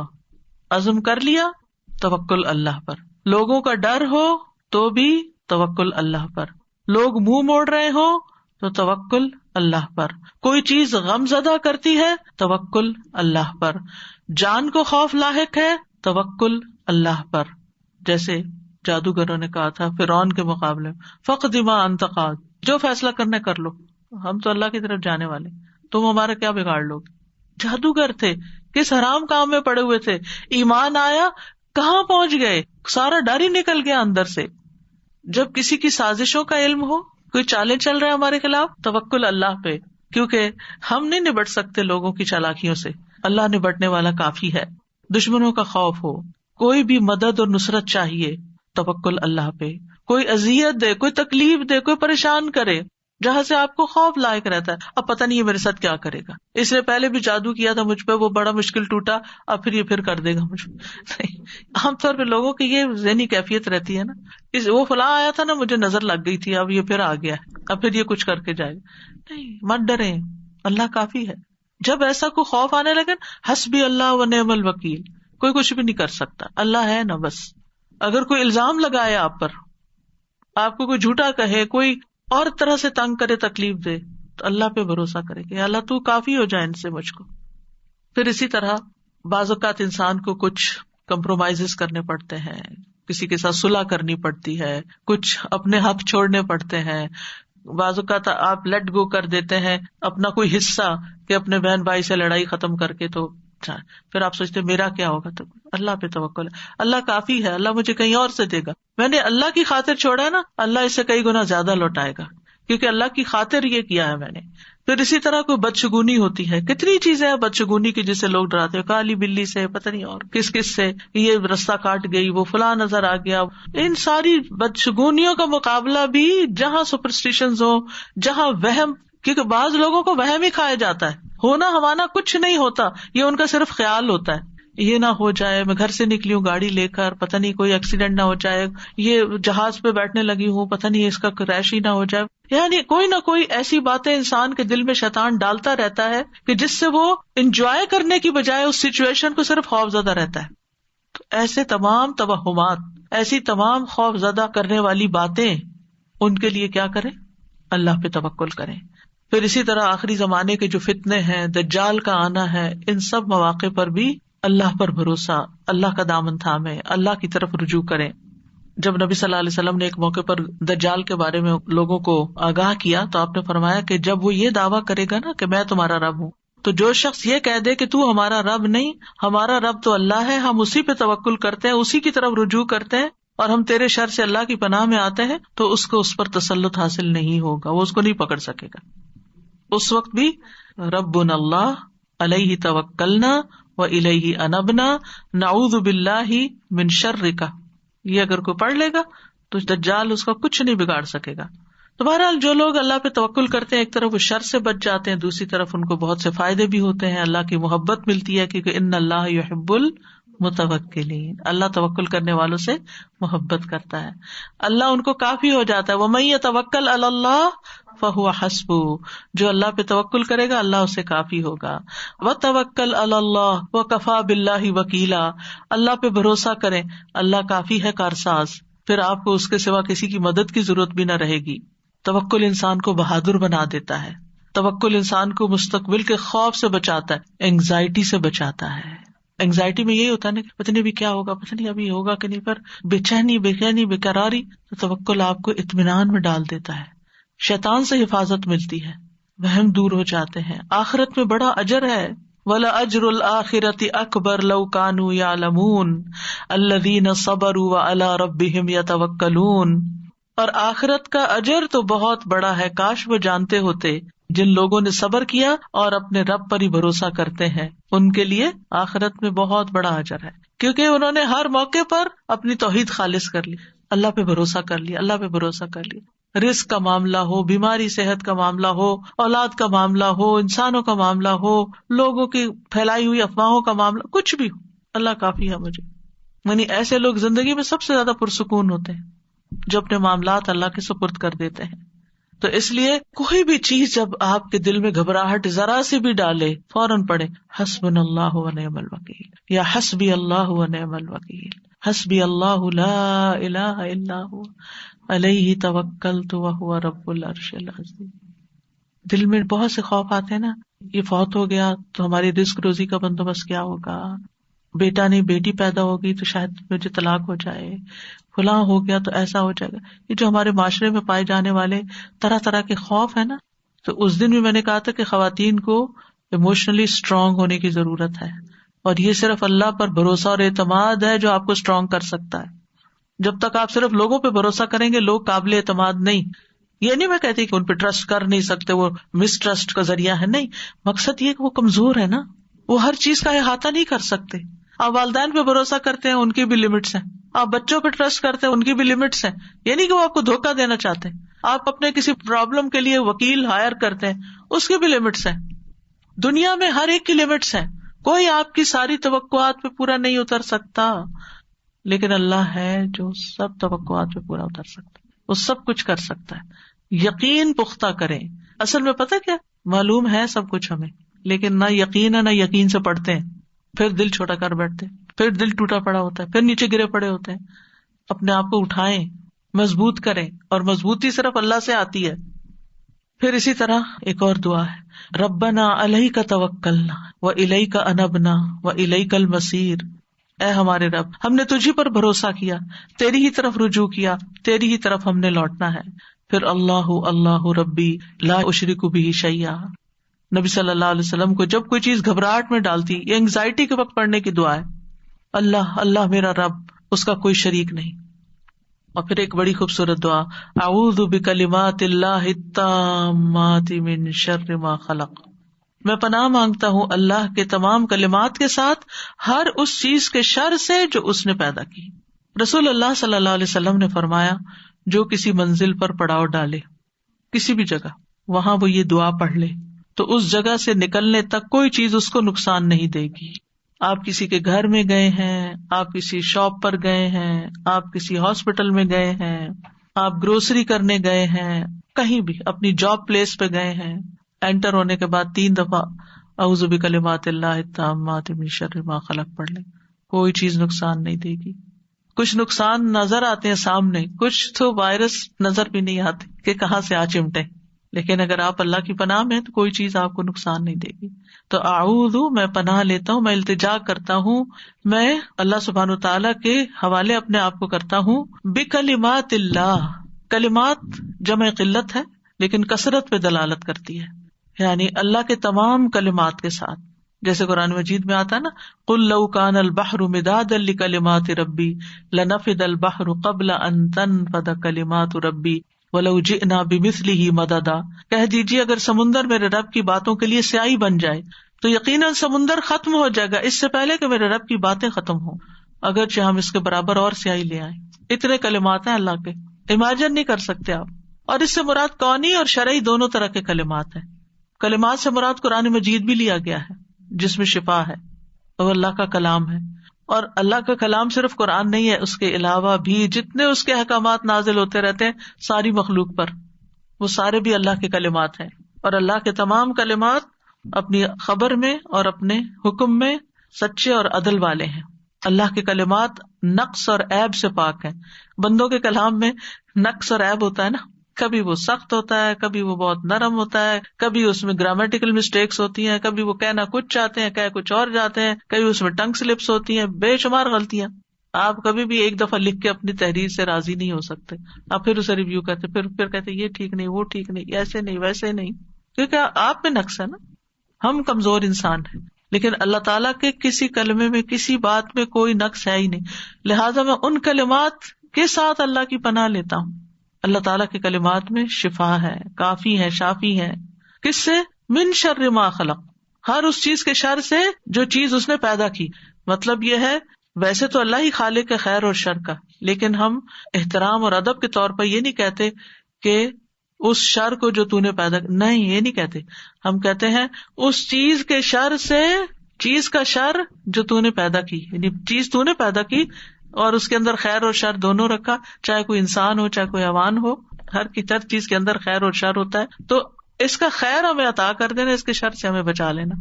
عزم کر لیا توکل اللہ پر. لوگوں کا ڈر ہو تو بھی توکل اللہ پر. لوگ منہ موڑ رہے ہو تو توکل اللہ پر. کوئی چیز غم زدہ کرتی ہے توکل اللہ پر. جان کو خوف لاحق ہے توکل اللہ پر. جیسے جادوگروں نے کہا تھا فرعون کے مقابلے میں فقد ما انت قاد، جو فیصلہ کرنا کر لو، ہم تو اللہ کی طرف جانے والے، تم ہمارا کیا بگاڑ لو گے. جادوگر تھے، کس حرام کام میں پڑے ہوئے تھے، ایمان آیا کہاں پہنچ گئے، سارا ڈر ہی نکل گیا اندر سے. جب کسی کی سازشوں کا علم ہو، کوئی چالیں چل رہے ہمارے خلاف، توکل اللہ پہ، کیونکہ ہم نہیں نبٹ سکتے لوگوں کی چالاکیوں سے، اللہ نبٹنے والا کافی ہے. دشمنوں کا خوف ہو، کوئی بھی مدد اور نصرت چاہیے، توکل اللہ پہ. کوئی اذیت دے، کوئی تکلیف دے، کوئی پریشان کرے جہاں سے آپ کو خوف لائق رہتا ہے، اب پتہ نہیں یہ میرے ساتھ کیا کرے گا، اس نے پہلے بھی جادو کیا تھا مجھ پہ، وہ بڑا مشکل ٹوٹا، اب پھر یہ پھر کر دے گا مجھ پہ. نہیں، عام طور پہ لوگوں کی یہ ذہنی کیفیت رہتی ہے نا، وہ فلاں آیا تھا نا مجھے نظر لگ گئی تھی، اب یہ پھر آ گیا ہے، اب پھر یہ کچھ کر کے جائے گا. نہیں، مت ڈریں، اللہ کافی ہے. جب ایسا کوئی خوف آنے لگے، حسبی اللہ و نعم الوکیل، کوئی کچھ بھی نہیں کر سکتا، اللہ ہے نا بس. اگر کوئی الزام لگائے آپ پر، آپ کو کوئی جھوٹا کہے، کوئی اور طرح سے تنگ کرے، تکلیف دے، تو اللہ پہ بھروسہ کرے کہ اللہ تو کافی ہو جائے ان سے مجھ کو. پھر اسی طرح بعض اوقات انسان کو کچھ کمپرومائز کرنے پڑتے ہیں، کسی کے ساتھ صلح کرنی پڑتی ہے، کچھ اپنے حق چھوڑنے پڑتے ہیں. بعض اوقات آپ لیٹ گو کر دیتے ہیں اپنا کوئی حصہ کہ اپنے بہن بھائی سے لڑائی ختم کر کے، تو پھر آپ سوچتے میرا کیا ہوگا. تو اللہ پہ توکل ہے، اللہ کافی ہے، اللہ مجھے کہیں اور سے دے گا. میں نے اللہ کی خاطر چھوڑا ہے نا، اللہ اس سے کئی گنا زیادہ لوٹائے گا، کیونکہ اللہ کی خاطر یہ کیا ہے میں نے. پھر اسی طرح کوئی بدشگونی ہوتی ہے، کتنی چیزیں ہیں بدشگونی کی جسے لوگ ڈراتے ہیں، کالی بلی سے، پتہ نہیں اور کس کس سے، یہ رستہ کاٹ گئی، وہ فلاں نظر آ گیا. ان ساری بدشگونیوں کا مقابلہ بھی جہاں سپرسٹیشنز ہو، جہاں وہم، کیونکہ بعض لوگوں کو وہم ہی کھایا جاتا ہے، ہونا ہمانا کچھ نہیں ہوتا، یہ ان کا صرف خیال ہوتا ہے. یہ نہ ہو جائے، میں گھر سے نکلی ہوں گاڑی لے کر، پتہ نہیں کوئی ایکسیڈنٹ نہ ہو جائے، یہ جہاز پہ بیٹھنے لگی ہوں، پتہ نہیں اس کا کریش ہی نہ ہو جائے. یعنی کوئی نہ کوئی ایسی باتیں انسان کے دل میں شیطان ڈالتا رہتا ہے کہ جس سے وہ انجوائے کرنے کی بجائے اس سچویشن کو صرف خوف زدہ رہتا ہے. تو ایسے تمام توہمات، ایسی تمام خوف زدہ کرنے والی باتیں، ان کے لیے کیا کریں؟ اللہ پہ توکل کریں. پھر اسی طرح آخری زمانے کے جو فتنے ہیں، دجال کا آنا ہے، ان سب مواقع پر بھی اللہ پر بھروسہ، اللہ کا دامن تھامے، اللہ کی طرف رجوع کریں. جب نبی صلی اللہ علیہ وسلم نے ایک موقع پر دجال کے بارے میں لوگوں کو آگاہ کیا تو آپ نے فرمایا کہ جب وہ یہ دعویٰ کرے گا نا کہ میں تمہارا رب ہوں، تو جو شخص یہ کہہ دے کہ تو ہمارا رب نہیں، ہمارا رب تو اللہ ہے، ہم اسی پہ توکل کرتے ہیں، اسی کی طرف رجوع کرتے ہیں اور ہم تیرے شر سے اللہ کی پناہ میں آتے ہیں، تو اس کو اس پر تسلط حاصل نہیں ہوگا، وہ اس کو نہیں پکڑ سکے گا. اس وقت بھی ربنا اللہ علیہ توکلنا وإلیہ انبنا نعوذ باللہ من شرک، یہ اگر کوئی پڑھ لے گا تو دجال اس کا کچھ نہیں بگاڑ سکے گا. تو بہرحال جو لوگ اللہ پہ توکل کرتے ہیں، ایک طرف وہ شر سے بچ جاتے ہیں، دوسری طرف ان کو بہت سے فائدے بھی ہوتے ہیں، اللہ کی محبت ملتی ہے، کیونکہ ان اللہ یحب المتوکلین، اللہ توکل کرنے والوں سے محبت کرتا ہے، اللہ ان کو کافی ہو جاتا ہے. ومن یتوکل علی اللہ فہو حسبہ، جو اللہ پہ توکل کرے گا اللہ اسے کافی ہوگا. وتوکل علی اللہ وکفی باللہ وکیلا، اللہ پہ بھروسہ کریں، اللہ کافی ہے کارساز، پھر آپ کو اس کے سوا کسی کی مدد کی ضرورت بھی نہ رہے گی. توکل انسان کو بہادر بنا دیتا ہے، توکل انسان کو مستقبل کے خوف سے بچاتا ہے، اینگزائٹی سے بچاتا ہے. اینگزائٹی میں یہی ہوتا ہے نا کہ پتہ نہیں ابھی کیا ہوگا، پتہ نہیں ابھی ہوگا کہ نہیں، پر بے چینی بے قراری، تو توکل آپ کو اطمینان میں ڈال دیتا ہے، شیطان سے حفاظت ملتی ہے، وہم دور ہو جاتے ہیں، آخرت میں بڑا اجر ہے. وَلَأَجْرُ الْآخِرَةِ أَكْبَرُ لَوْ كَانُوا يَعْلَمُونَ الَّذِينَ صَبَرُوا وَعَلَىٰ رَبِّهِمْ يَتَوَكَّلُونَ، اور آخرت کا اجر تو بہت بڑا ہے، کاش وہ جانتے ہوتے. جن لوگوں نے صبر کیا اور اپنے رب پر ہی بھروسہ کرتے ہیں، ان کے لیے آخرت میں بہت بڑا اجر ہے، کیونکہ انہوں نے ہر موقع پر اپنی توحید خالص کر لی، اللہ پہ بھروسہ کر لیا، اللہ پہ بھروسہ کر لیا. رزق کا معاملہ ہو، بیماری صحت کا معاملہ ہو، اولاد کا معاملہ ہو، انسانوں کا معاملہ ہو، لوگوں کی پھیلائی ہوئی افواہوں کا معاملہ، کچھ بھی ہو، اللہ کافی ہے مجھے. یعنی ایسے لوگ زندگی میں سب سے زیادہ پرسکون ہوتے ہیں جو اپنے معاملات اللہ کے سپرد کر دیتے ہیں. تو اس لیے کوئی بھی چیز جب آپ کے دل میں گھبراہٹ ذرا سی بھی ڈالے، فوراً پڑھے حسبنا اللہ ونعم الوکیل یا حسبی اللہ ونعم الوکیل، حسبی اللہ لا الہ الا هو علیہ توکلت وہو رب العرش العظیم. دل میں بہت سے خوف آتے ہیں نا، یہ فوت ہو گیا تو ہماری رزق روزی کا بندوبست کیا ہوگا، بیٹا نہیں بیٹی پیدا ہوگی تو شاید مجھے طلاق ہو جائے، فلاں ہو گیا تو ایسا ہو جائے گا. یہ جو ہمارے معاشرے میں پائے جانے والے طرح طرح کے خوف ہے نا، تو اس دن بھی میں نے کہا تھا کہ خواتین کو ایموشنلی اسٹرانگ ہونے کی ضرورت ہے، اور یہ صرف اللہ پر بھروسہ اور اعتماد ہے جو آپ کو اسٹرانگ کر سکتا ہے. جب تک آپ صرف لوگوں پہ بھروسہ کریں گے، لوگ قابل اعتماد نہیں. یہ نہیں میں کہتی کہ ان پہ ٹرسٹ کر نہیں سکتے، وہ مس ٹرسٹ کا ذریعہ ہے، نہیں، مقصد یہ کہ وہ کمزور ہے نا، وہ ہر چیز کا احاطہ نہیں کر سکتے. آپ والدین پہ بھروسہ کرتے ہیں، ان کی بھی لمٹس ہیں، آپ بچوں پہ ٹرسٹ کرتے ہیں، ان کی بھی لمٹس ہیں. یہ نہیں کہ وہ آپ کو دھوکہ دینا چاہتے ہیں، آپ اپنے کسی پرابلم کے لیے وکیل ہائر کرتے ہیں، اس کی بھی لمٹس ہیں. دنیا میں ہر ایک کی لمٹس ہیں، کوئی آپ کی ساری توقعات پہ پورا نہیں اتر سکتا، لیکن اللہ ہے جو سب توقعات پہ پورا اتر سکتا ہے، وہ سب کچھ کر سکتا ہے. یقین پختہ کریں. اصل میں پتہ کیا معلوم ہے سب کچھ ہمیں، لیکن نہ یقین ہے نہ یقین سے پڑھتے ہیں، پھر دل چھوٹا کر بیٹھتے ہیں، پھر دل ٹوٹا پڑا ہوتا ہے، پھر نیچے گرے پڑے ہوتے ہیں. اپنے آپ کو اٹھائیں، مضبوط کریں، اور مضبوطی صرف اللہ سے آتی ہے. پھر اسی طرح ایک اور دعا ہے، ربنا علیک توکلنا والیک انبنا والیک المصیر. اے ہمارے رب، ہم نے تجھی پر بھروسہ کیا، تیری ہی طرف رجوع کیا، تیری ہی طرف ہم نے لوٹنا ہے. پھر اللہ اللہ ربی لا اشرک بہ شیئا. نبی صلی اللہ علیہ وسلم کو جب کوئی چیز گھبراہٹ میں ڈالتی، یہ انگزائٹی کے وقت پڑھنے کی دعا ہے، اللہ اللہ میرا رب، اس کا کوئی شریک نہیں. اور پھر ایک بڑی خوبصورت دعا، اعوذ بکلمات اللہ التامات من شر ما خلق. میں پناہ مانگتا ہوں اللہ کے تمام کلمات کے ساتھ ہر اس چیز کے شر سے جو اس نے پیدا کی. رسول اللہ صلی اللہ علیہ وسلم نے فرمایا، جو کسی منزل پر پڑاؤ ڈالے، کسی بھی جگہ، وہاں وہ یہ دعا پڑھ لے تو اس جگہ سے نکلنے تک کوئی چیز اس کو نقصان نہیں دے گی. آپ کسی کے گھر میں گئے ہیں، آپ کسی شاپ پر گئے ہیں، آپ کسی ہاسپٹل میں گئے ہیں، آپ گروسری کرنے گئے ہیں، کہیں بھی اپنی جاب پلیس پہ گئے ہیں، انٹر ہونے کے بعد 3 دفعہ اعوذ بکلمات اللہ التامات من شر ما خلق پڑھ لیں، کوئی چیز نقصان نہیں دے گی. کچھ نقصان نظر آتے ہیں سامنے، کچھ تو وائرس نظر بھی نہیں آتے کہ کہاں سے آ چمٹے. لیکن اگر آپ اللہ کی پناہ میں تو کوئی چیز آپ کو نقصان نہیں دے گی. تو اعوذ، میں پناہ لیتا ہوں، میں التجا کرتا ہوں، میں اللہ سبحانہ تعالیٰ کے حوالے اپنے آپ کو کرتا ہوں. بکلمات اللہ، کلمات جمع قلت ہے لیکن کثرت پہ دلالت کرتی ہے، یعنی اللہ کے تمام کلمات کے ساتھ. جیسے قرآن مجید میں آتا ہے نا، قل لو کان البحر مدادا لکلمات ربی لنفد البحر قبل ان تنفد کلمات ربی وَلَوْ جِئْنَا بِمِثْلِهِ مَدَدًا، کہہ دیجیے اگر سمندر میرے رب کی باتوں کے لیے سیاہی بن جائے تو یقیناً سمندر ختم ہو جائے گا اس سے پہلے کہ میرے رب کی باتیں ختم ہوں، اگرچہ ہم اس کے برابر اور سیاہی لے آئیں. اتنے کلمات ہیں اللہ کے، امیجن نہیں کر سکتے آپ. اور اس سے مراد کونی اور شرعی دونوں طرح کے کلمات ہیں. کلمات سے مراد قرآن مجید بھی لیا گیا ہے جس میں شفا ہے، وہ اللہ کا کلام ہے. اور اللہ کا کلام صرف قرآن نہیں ہے، اس کے علاوہ بھی جتنے اس کے احکامات نازل ہوتے رہتے ہیں ساری مخلوق پر، وہ سارے بھی اللہ کے کلمات ہیں. اور اللہ کے تمام کلمات اپنی خبر میں اور اپنے حکم میں سچے اور عدل والے ہیں. اللہ کے کلمات نقص اور عیب سے پاک ہیں. بندوں کے کلام میں نقص اور عیب ہوتا ہے نا، کبھی وہ سخت ہوتا ہے، کبھی وہ بہت نرم ہوتا ہے، کبھی اس میں گرامیٹیکل مسٹیکس ہوتی ہیں، کبھی وہ کہنا کچھ چاہتے ہیں کہہ کچھ اور جاتے ہیں، کبھی اس میں ٹنگ سلپس ہوتی ہیں، بے شمار غلطیاں. آپ کبھی بھی ایک دفعہ لکھ کے اپنی تحریر سے راضی نہیں ہو سکتے. آپ پھر اسے ریویو کرتے، پھر کہتے یہ ٹھیک نہیں، وہ ٹھیک نہیں، ایسے نہیں ویسے نہیں، کیونکہ آپ میں نقص ہے نا. ہم کمزور انسان ہیں، لیکن اللہ تعالیٰ کے کسی کلمے میں کسی بات میں کوئی نقص ہے ہی نہیں. لہٰذا میں ان کلمات کے ساتھ اللہ کی پناہ لیتا ہوں. اللہ تعالیٰ کے کلمات میں شفا ہے، کافی ہے، شافی ہے. کس سے؟ من شر ما خلق، ہر اس چیز کے شر سے جو چیز اس نے پیدا کی. مطلب یہ ہے ویسے تو اللہ ہی خالق ہے خیر اور شر کا، لیکن ہم احترام اور ادب کے طور پر یہ نہیں کہتے کہ اس شر کو جو تو نے پیدا، نہیں یہ نہیں کہتے. ہم کہتے ہیں اس چیز کے شر سے، چیز کا شر جو تو نے پیدا کی، یعنی چیز تو نے پیدا کی اور اس کے اندر خیر اور شر دونوں رکھا، چاہے کوئی انسان ہو چاہے کوئی حیوان ہو، ہر چیز کے اندر خیر اور شر ہوتا ہے. تو اس کا خیر ہمیں عطا کر دینا، اس کے شر سے ہمیں بچا لینا.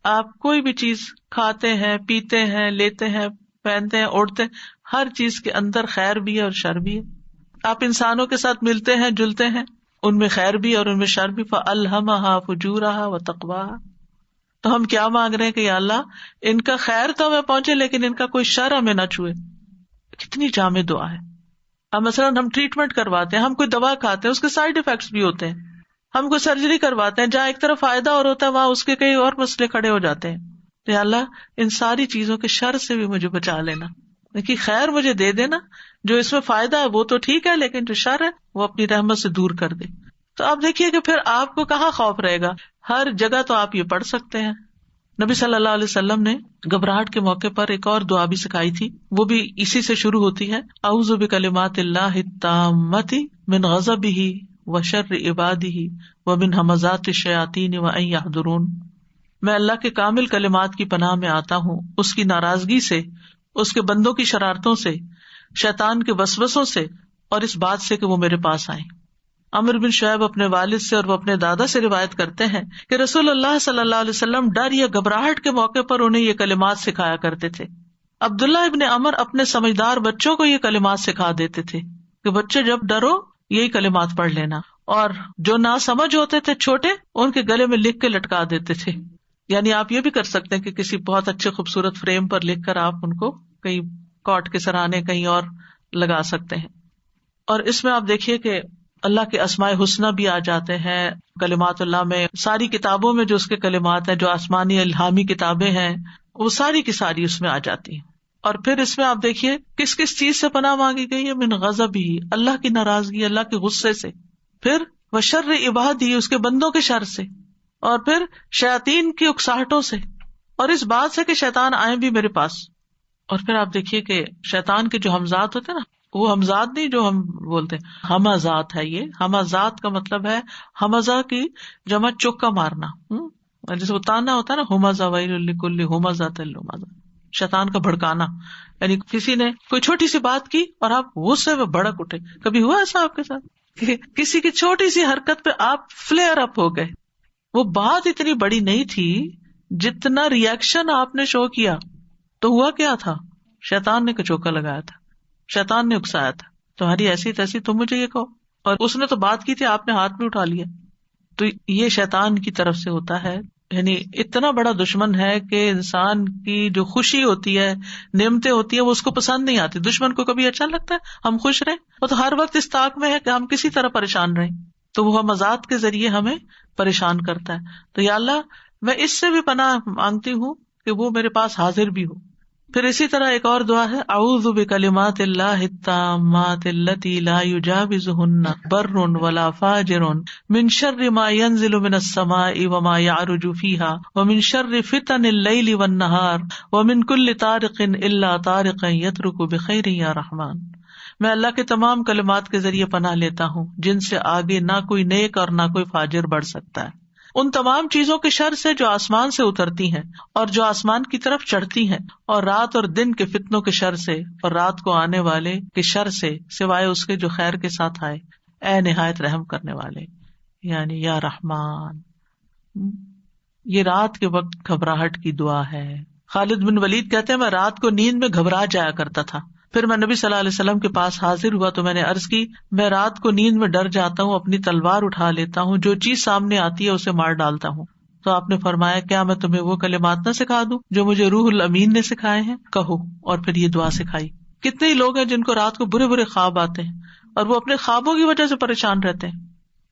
آپ کوئی بھی چیز کھاتے ہیں، پیتے ہیں، لیتے ہیں، پہنتے ہیں، اوڑھتے ہیں، ہر چیز کے اندر خیر بھی ہے اور شر بھی ہے. آپ انسانوں کے ساتھ ملتے ہیں، جلتے ہیں، ان میں خیر بھی اور ان میں شر بھی. فَأَلْهَمَهَا فُجُورَهَا وَتَقْوَاهَا. تو ہم کیا مانگ رہے ہیں کہ یا اللہ ان کا خیر تو ہمیں پہنچے لیکن ان کا کوئی شر ہمیں نہ چھوئے. کتنی جامع دعا ہے. اب مثلاً ہم ٹریٹمنٹ کرواتے ہیں، ہم کوئی دوا کھاتے ہیں، اس کے سائڈ افیکٹس بھی ہوتے ہیں. ہم کوئی سرجری کرواتے ہیں، جہاں ایک طرف فائدہ اور ہوتا ہے وہاں اس کے کئی اور مسئلے کھڑے ہو جاتے ہیں. تو یا اللہ ان ساری چیزوں کے شر سے بھی مجھے بچا لینا، لیکن خیر مجھے دے دینا. جو اس میں فائدہ ہے وہ تو ٹھیک ہے، لیکن جو شر ہے وہ اپنی رحمت سے دور کر دے. تو آپ دیکھیے کہ پھر آپ کو کہاں خوف رہے گا. ہر جگہ تو آپ یہ پڑھ سکتے ہیں. نبی صلی اللہ علیہ وسلم نے گھبراہٹ کے موقع پر ایک اور دعا بھی سکھائی تھی، وہ بھی اسی سے شروع ہوتی ہے. اعوذ بکلمات اللہ التامۃ من غضبہ وشر عبادہ ومن ھمزات الشیاطین وان یحضرون. میں اللہ کے کامل کلمات کی پناہ میں آتا ہوں، اس کی ناراضگی سے، اس کے بندوں کی شرارتوں سے، شیطان کے وسوسوں سے، اور اس بات سے کہ وہ میرے پاس آئیں. عمرو بن شعیب اپنے والد سے اور وہ اپنے دادا سے روایت کرتے ہیں کہ رسول اللہ صلی اللہ علیہ وسلم ڈر یا گھبراہٹ کے موقع پر انہیں یہ کلمات سکھایا کرتے تھے. عبداللہ ابن عمر اپنے سمجھدار بچوں کو یہ کلمات سکھا دیتے تھے کہ بچے جب ڈرو یہی کلمات پڑھ لینا، اور جو نہ سمجھ ہوتے تھے چھوٹے ان کے گلے میں لکھ کے لٹکا دیتے تھے. یعنی آپ یہ بھی کر سکتے ہیں کہ کسی بہت اچھے خوبصورت فریم پر لکھ کر آپ ان کو کہیں کاٹ کے سرانے کہیں اور لگا سکتے ہیں. اور اس میں آپ دیکھیے کہ اللہ کے اسماء حسنی بھی آ جاتے ہیں کلمات اللہ میں. ساری کتابوں میں جو اس کے کلمات ہیں، جو آسمانی الہامی کتابیں ہیں، وہ ساری کی ساری اس میں آ جاتی ہیں. اور پھر اس میں آپ دیکھیے کس کس چیز سے پناہ مانگی گئی ہے. من غضب ہی، اللہ کی ناراضگی، اللہ کے غصے سے. پھر وشر عباد ہی، اس کے بندوں کے شر سے. اور پھر شیاطین کی اکساہٹوں سے، اور اس بات سے کہ شیطان آئے بھی میرے پاس. اور پھر آپ دیکھیے کہ شیطان کے جو حمزات ہوتے ہیں نا، وہ حمزات نہیں جو ہم بولتے ہیں، ہمزات ہے. یہ ہمزات کا مطلب ہے حمزہ کی جمع چوکا مارنا. جیسے وہ تانا ہوتا ہے نا، ہمزہ ویل لکل ہمزۃ لمزہ، شیطان کا بھڑکانا. یعنی کسی نے کوئی چھوٹی سی بات کی اور آپ غصے میں بھڑک اٹھے. کبھی ہوا ایسا آپ کے ساتھ کہ کسی کی چھوٹی سی حرکت پہ آپ فلیئر اپ ہو گئے؟ وہ بات اتنی بڑی نہیں تھی، جتنا ریئیکشن آپ نے شو کیا تو ہوا کیا تھا؟ شیطان نے کچوکا لگایا تھا، شیطان نے اکسایا تھا. تمہاری ایسی تیسی، تم مجھے یہ کہو. اور اس نے تو بات کی تھی، آپ نے ہاتھ میں اٹھا لیا. تو یہ شیطان کی طرف سے ہوتا ہے. یعنی اتنا بڑا دشمن ہے کہ انسان کی جو خوشی ہوتی ہے، نعمتیں ہوتی ہیں، وہ اس کو پسند نہیں آتی. دشمن کو کبھی اچھا لگتا ہے ہم خوش رہیں؟ وہ تو ہر وقت اس طاق میں ہے کہ ہم کسی طرح پریشان رہیں. تو وہ مزاج کے ذریعے ہمیں پریشان کرتا ہے. تو یا اللہ میں اس سے بھی پناہ مانگتی ہوں کہ وہ میرے پاس حاضر بھی ہو. پھر اسی طرح ایک اور دعا ہے، اعوذ بکلمات اللہ التامات اللتی لا یجاوزہن بر ولا فاجر من شر ما ینزل من السماء وما یعرج فیہا ومن شر فتن اللیل والنہار ومن کل طارق الا طارقا یترک بخیر یا رحمان. میں اللہ کے تمام کلمات کے ذریعے پناہ لیتا ہوں جن سے آگے نہ کوئی نیک اور نہ کوئی فاجر بڑھ سکتا ہے، ان تمام چیزوں کے شر سے جو آسمان سے اترتی ہیں اور جو آسمان کی طرف چڑھتی ہیں، اور رات اور دن کے فتنوں کے شر سے اور رات کو آنے والے کے شر سے، سوائے اس کے جو خیر کے ساتھ آئے. اے نہایت رحم کرنے والے، یعنی یا رحمان. یہ رات کے وقت گھبراہٹ کی دعا ہے. خالد بن ولید کہتے ہیں میں رات کو نیند میں گھبرا جایا کرتا تھا. پھر میں نبی صلی اللہ علیہ وسلم کے پاس حاضر ہوا تو میں نے عرض کی میں رات کو نیند میں ڈر جاتا ہوں، اپنی تلوار اٹھا لیتا ہوں، جو چیز سامنے آتی ہے اسے مار ڈالتا ہوں. تو آپ نے فرمایا کیا میں تمہیں وہ کلمات نہ سکھا دوں جو مجھے روح الامین نے سکھائے ہیں؟ کہو. اور پھر یہ دعا سکھائی. کتنے ہی لوگ ہیں جن کو رات کو برے برے خواب آتے ہیں اور وہ اپنے خوابوں کی وجہ سے پریشان رہتے ہیں،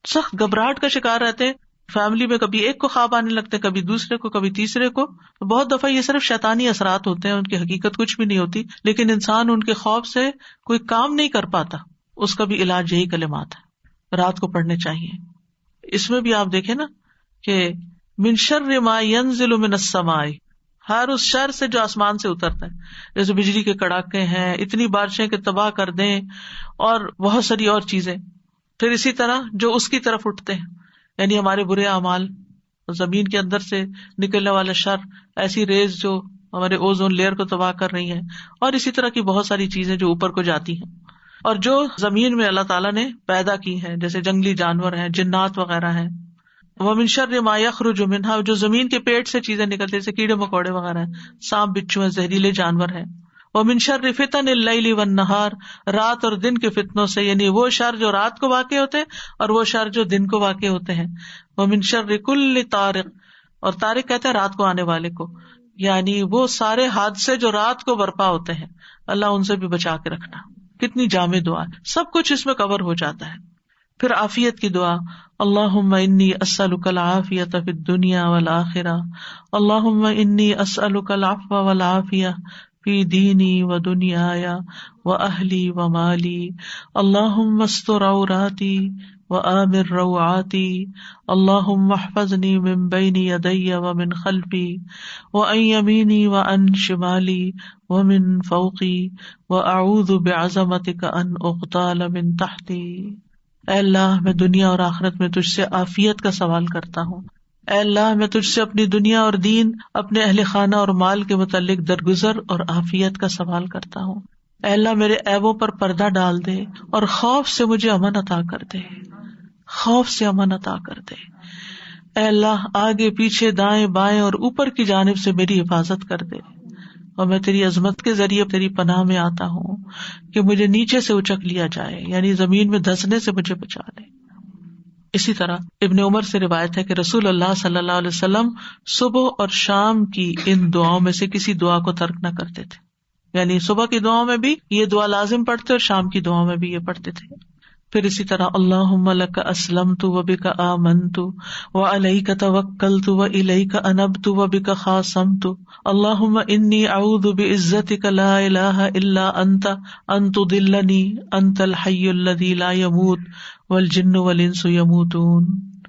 سخت گھبراہٹ کا شکار رہتے ہیں. فیملی میں کبھی ایک کو خواب آنے لگتے، کبھی دوسرے کو، کبھی تیسرے کو. بہت دفعہ یہ صرف شیطانی اثرات ہوتے ہیں، ان کی حقیقت کچھ بھی نہیں ہوتی، لیکن انسان ان کے خوف سے کوئی کام نہیں کر پاتا. اس کا بھی علاج یہی کلمات ہے، رات کو پڑھنے چاہیے. اس میں بھی آپ دیکھیں نا کہ من شر ما ينزل من السماء، ہر اس شر سے جو آسمان سے اترتا ہے، جیسے بجلی کے کڑاکے ہیں، اتنی بارشیں کہ تباہ کر دیں، اور بہت ساری اور چیزیں. پھر اسی طرح جو اس کی طرف اٹھتے ہیں، یعنی ہمارے برے اعمال، زمین کے اندر سے نکلنے والا شر، ایسی ریز جو ہمارے اوزون لیئر کو تباہ کر رہی ہیں، اور اسی طرح کی بہت ساری چیزیں جو اوپر کو جاتی ہیں، اور جو زمین میں اللہ تعالیٰ نے پیدا کی ہیں، جیسے جنگلی جانور ہیں، جنات وغیرہ ہیں. ومن شر ما یخرج منہا، جو زمین کے پیٹ سے چیزیں نکلتے جیسے کیڑے مکوڑے وغیرہ ہیں، سانپ بچھو ہیں، زہریلے جانور ہیں. ومن شر فتن اللیل والنہار، رات اور دن کے فتنوں سے، یعنی وہ شر جو رات کو واقع ہوتے ہیں اور وہ شر جو دن کو واقع ہوتے ہیں. ومن شر کل طارق، اور طارق کہتے ہیں رات کو آنے والے کو، یعنی وہ سارے حادثے جو رات کو برپا ہوتے ہیں، اللہ ان سے بھی بچا کے رکھنا. کتنی جامع دعا، سب کچھ اس میں کور ہو جاتا ہے. پھر عافیت کی دعا، اللہم انی اسألک العافیۃ فی الدنیا والآخرہ، اللہم انی اسألک العفو والعافیہ فی دینی و دنیای و اہلی و مالی، اللہم استر عوراتی و آمن روعاتی، اللہم احفظنی من بین یدی و من خلفی و عن یمینی و عن شمالی و من فوقی و اعوذ بعظمتک ان اغتال من تحتی. اے اللہ میں دنیا اور آخرت میں تجھ سے عافیت کا سوال کرتا ہوں. اے اللہ میں تجھ سے اپنی دنیا اور دین، اپنے اہل خانہ اور مال کے متعلق درگزر اور عافیت کا سوال کرتا ہوں. اے اللہ میرے عیبوں پر پردہ ڈال دے اور خوف سے مجھے امن عطا کر دے، خوف سے امن عطا کر دے. اے اللہ آگے پیچھے دائیں بائیں اور اوپر کی جانب سے میری حفاظت کر دے، اور میں تیری عظمت کے ذریعے تیری پناہ میں آتا ہوں کہ مجھے نیچے سے اچک لیا جائے، یعنی زمین میں دھسنے سے مجھے بچا لے. اسی طرح ابن عمر سے روایت ہے کہ رسول اللہ صلی اللہ علیہ وسلم صبح اور شام کی ان دعاؤں میں سے کسی دعا کو ترک نہ کرتے تھے، یعنی صبح کی دعاؤں میں بھی یہ دعا لازم پڑھتے اور شام کی دعاؤں میں بھی یہ پڑھتے تھے. پھر اسی طرح اللہم لک اسلمت وبک آمنت وعلیک توکلت والیک انبت وبک خاصمت، اللہم انی اعوذ بعزتک لا الہ الا انت ان تضلنی انت الحی الذی لا یموت والجن والانس یموتون.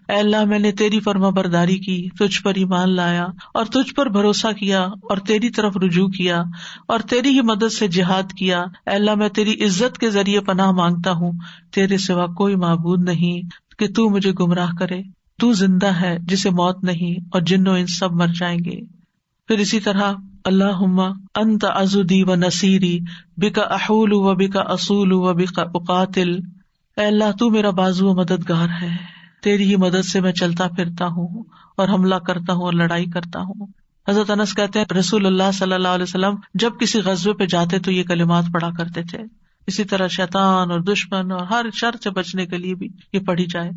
اے اللہ میں نے تیری فرما برداری کی، تجھ پر ایمان لایا اور تجھ پر بھروسہ کیا اور تیری طرف رجوع کیا اور تیری ہی مدد سے جہاد کیا. اے اللہ میں تیری عزت کے ذریعے پناہ مانگتا ہوں، تیرے سوا کوئی معبود نہیں کہ تو مجھے گمراہ کرے. تو زندہ ہے جسے موت نہیں، اور جن و انس سب مر جائیں گے. پھر اسی طرح اللہم انت عضدی و نصیری بک احول و بک اصول و بک اقاتل. اے اللہ تو میرا بازو و مددگار ہے، تیری ہی مدد سے میں چلتا پھرتا ہوں اور حملہ کرتا ہوں اور لڑائی کرتا ہوں. حضرت انس کہتے ہیں رسول اللہ صلی اللہ علیہ وسلم جب کسی غزوے پہ جاتے تو یہ کلمات پڑھا کرتے تھے. اسی طرح شیطان اور دشمن اور ہر شر سے بچنے کے لیے بھی یہ پڑھی جائے.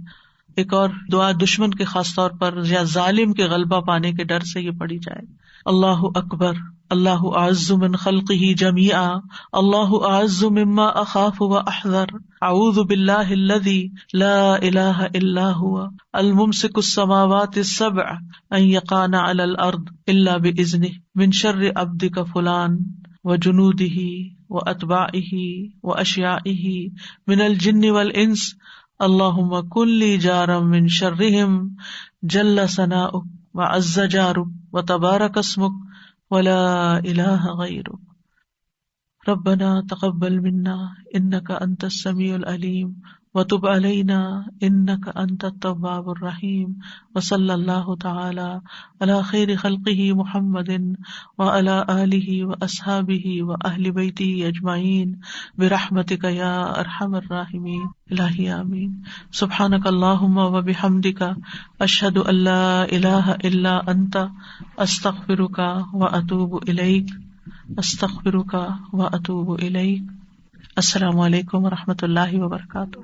ایک اور دعا دشمن کے خاص طور پر یا ظالم کے غلبہ پانے کے ڈر سے یہ پڑھی جائے. اللہ اکبر، اللہ اعز من خلقہ جمیعا، اللہ اعز مما اخاف واحذر، اعوذ باللہ الذی لا الہ الا هو الممسک السماوات السبع ان یقعن علی الارض الا باذنہ من شر عبدک فلان وجنودہ واتباعہ واشیاعہ من الجن والانس، اللہم کن لی جارا من شرہم جل ثناؤک وعز جارک وتبارک اسمک ولا الہ غیرک. ربنا تقبل منا انک انت السمیع العلیم وتب علینا انک انت التواب الرحیم. وصلی اللہ تعالی علی خیر خلقہ محمد وعلی آلہ واصحابہ واہل بیتہ اجمعین برحمتک یا ارحم الراحمین. الہی آمین. سبحانک اللہم وبحمدک اشہد ان لا الہ الا انت استغفرک واتوب الیک. استغفرک واتوب الیک. السلام علیکم ورحمۃ اللہ وبرکاتہ.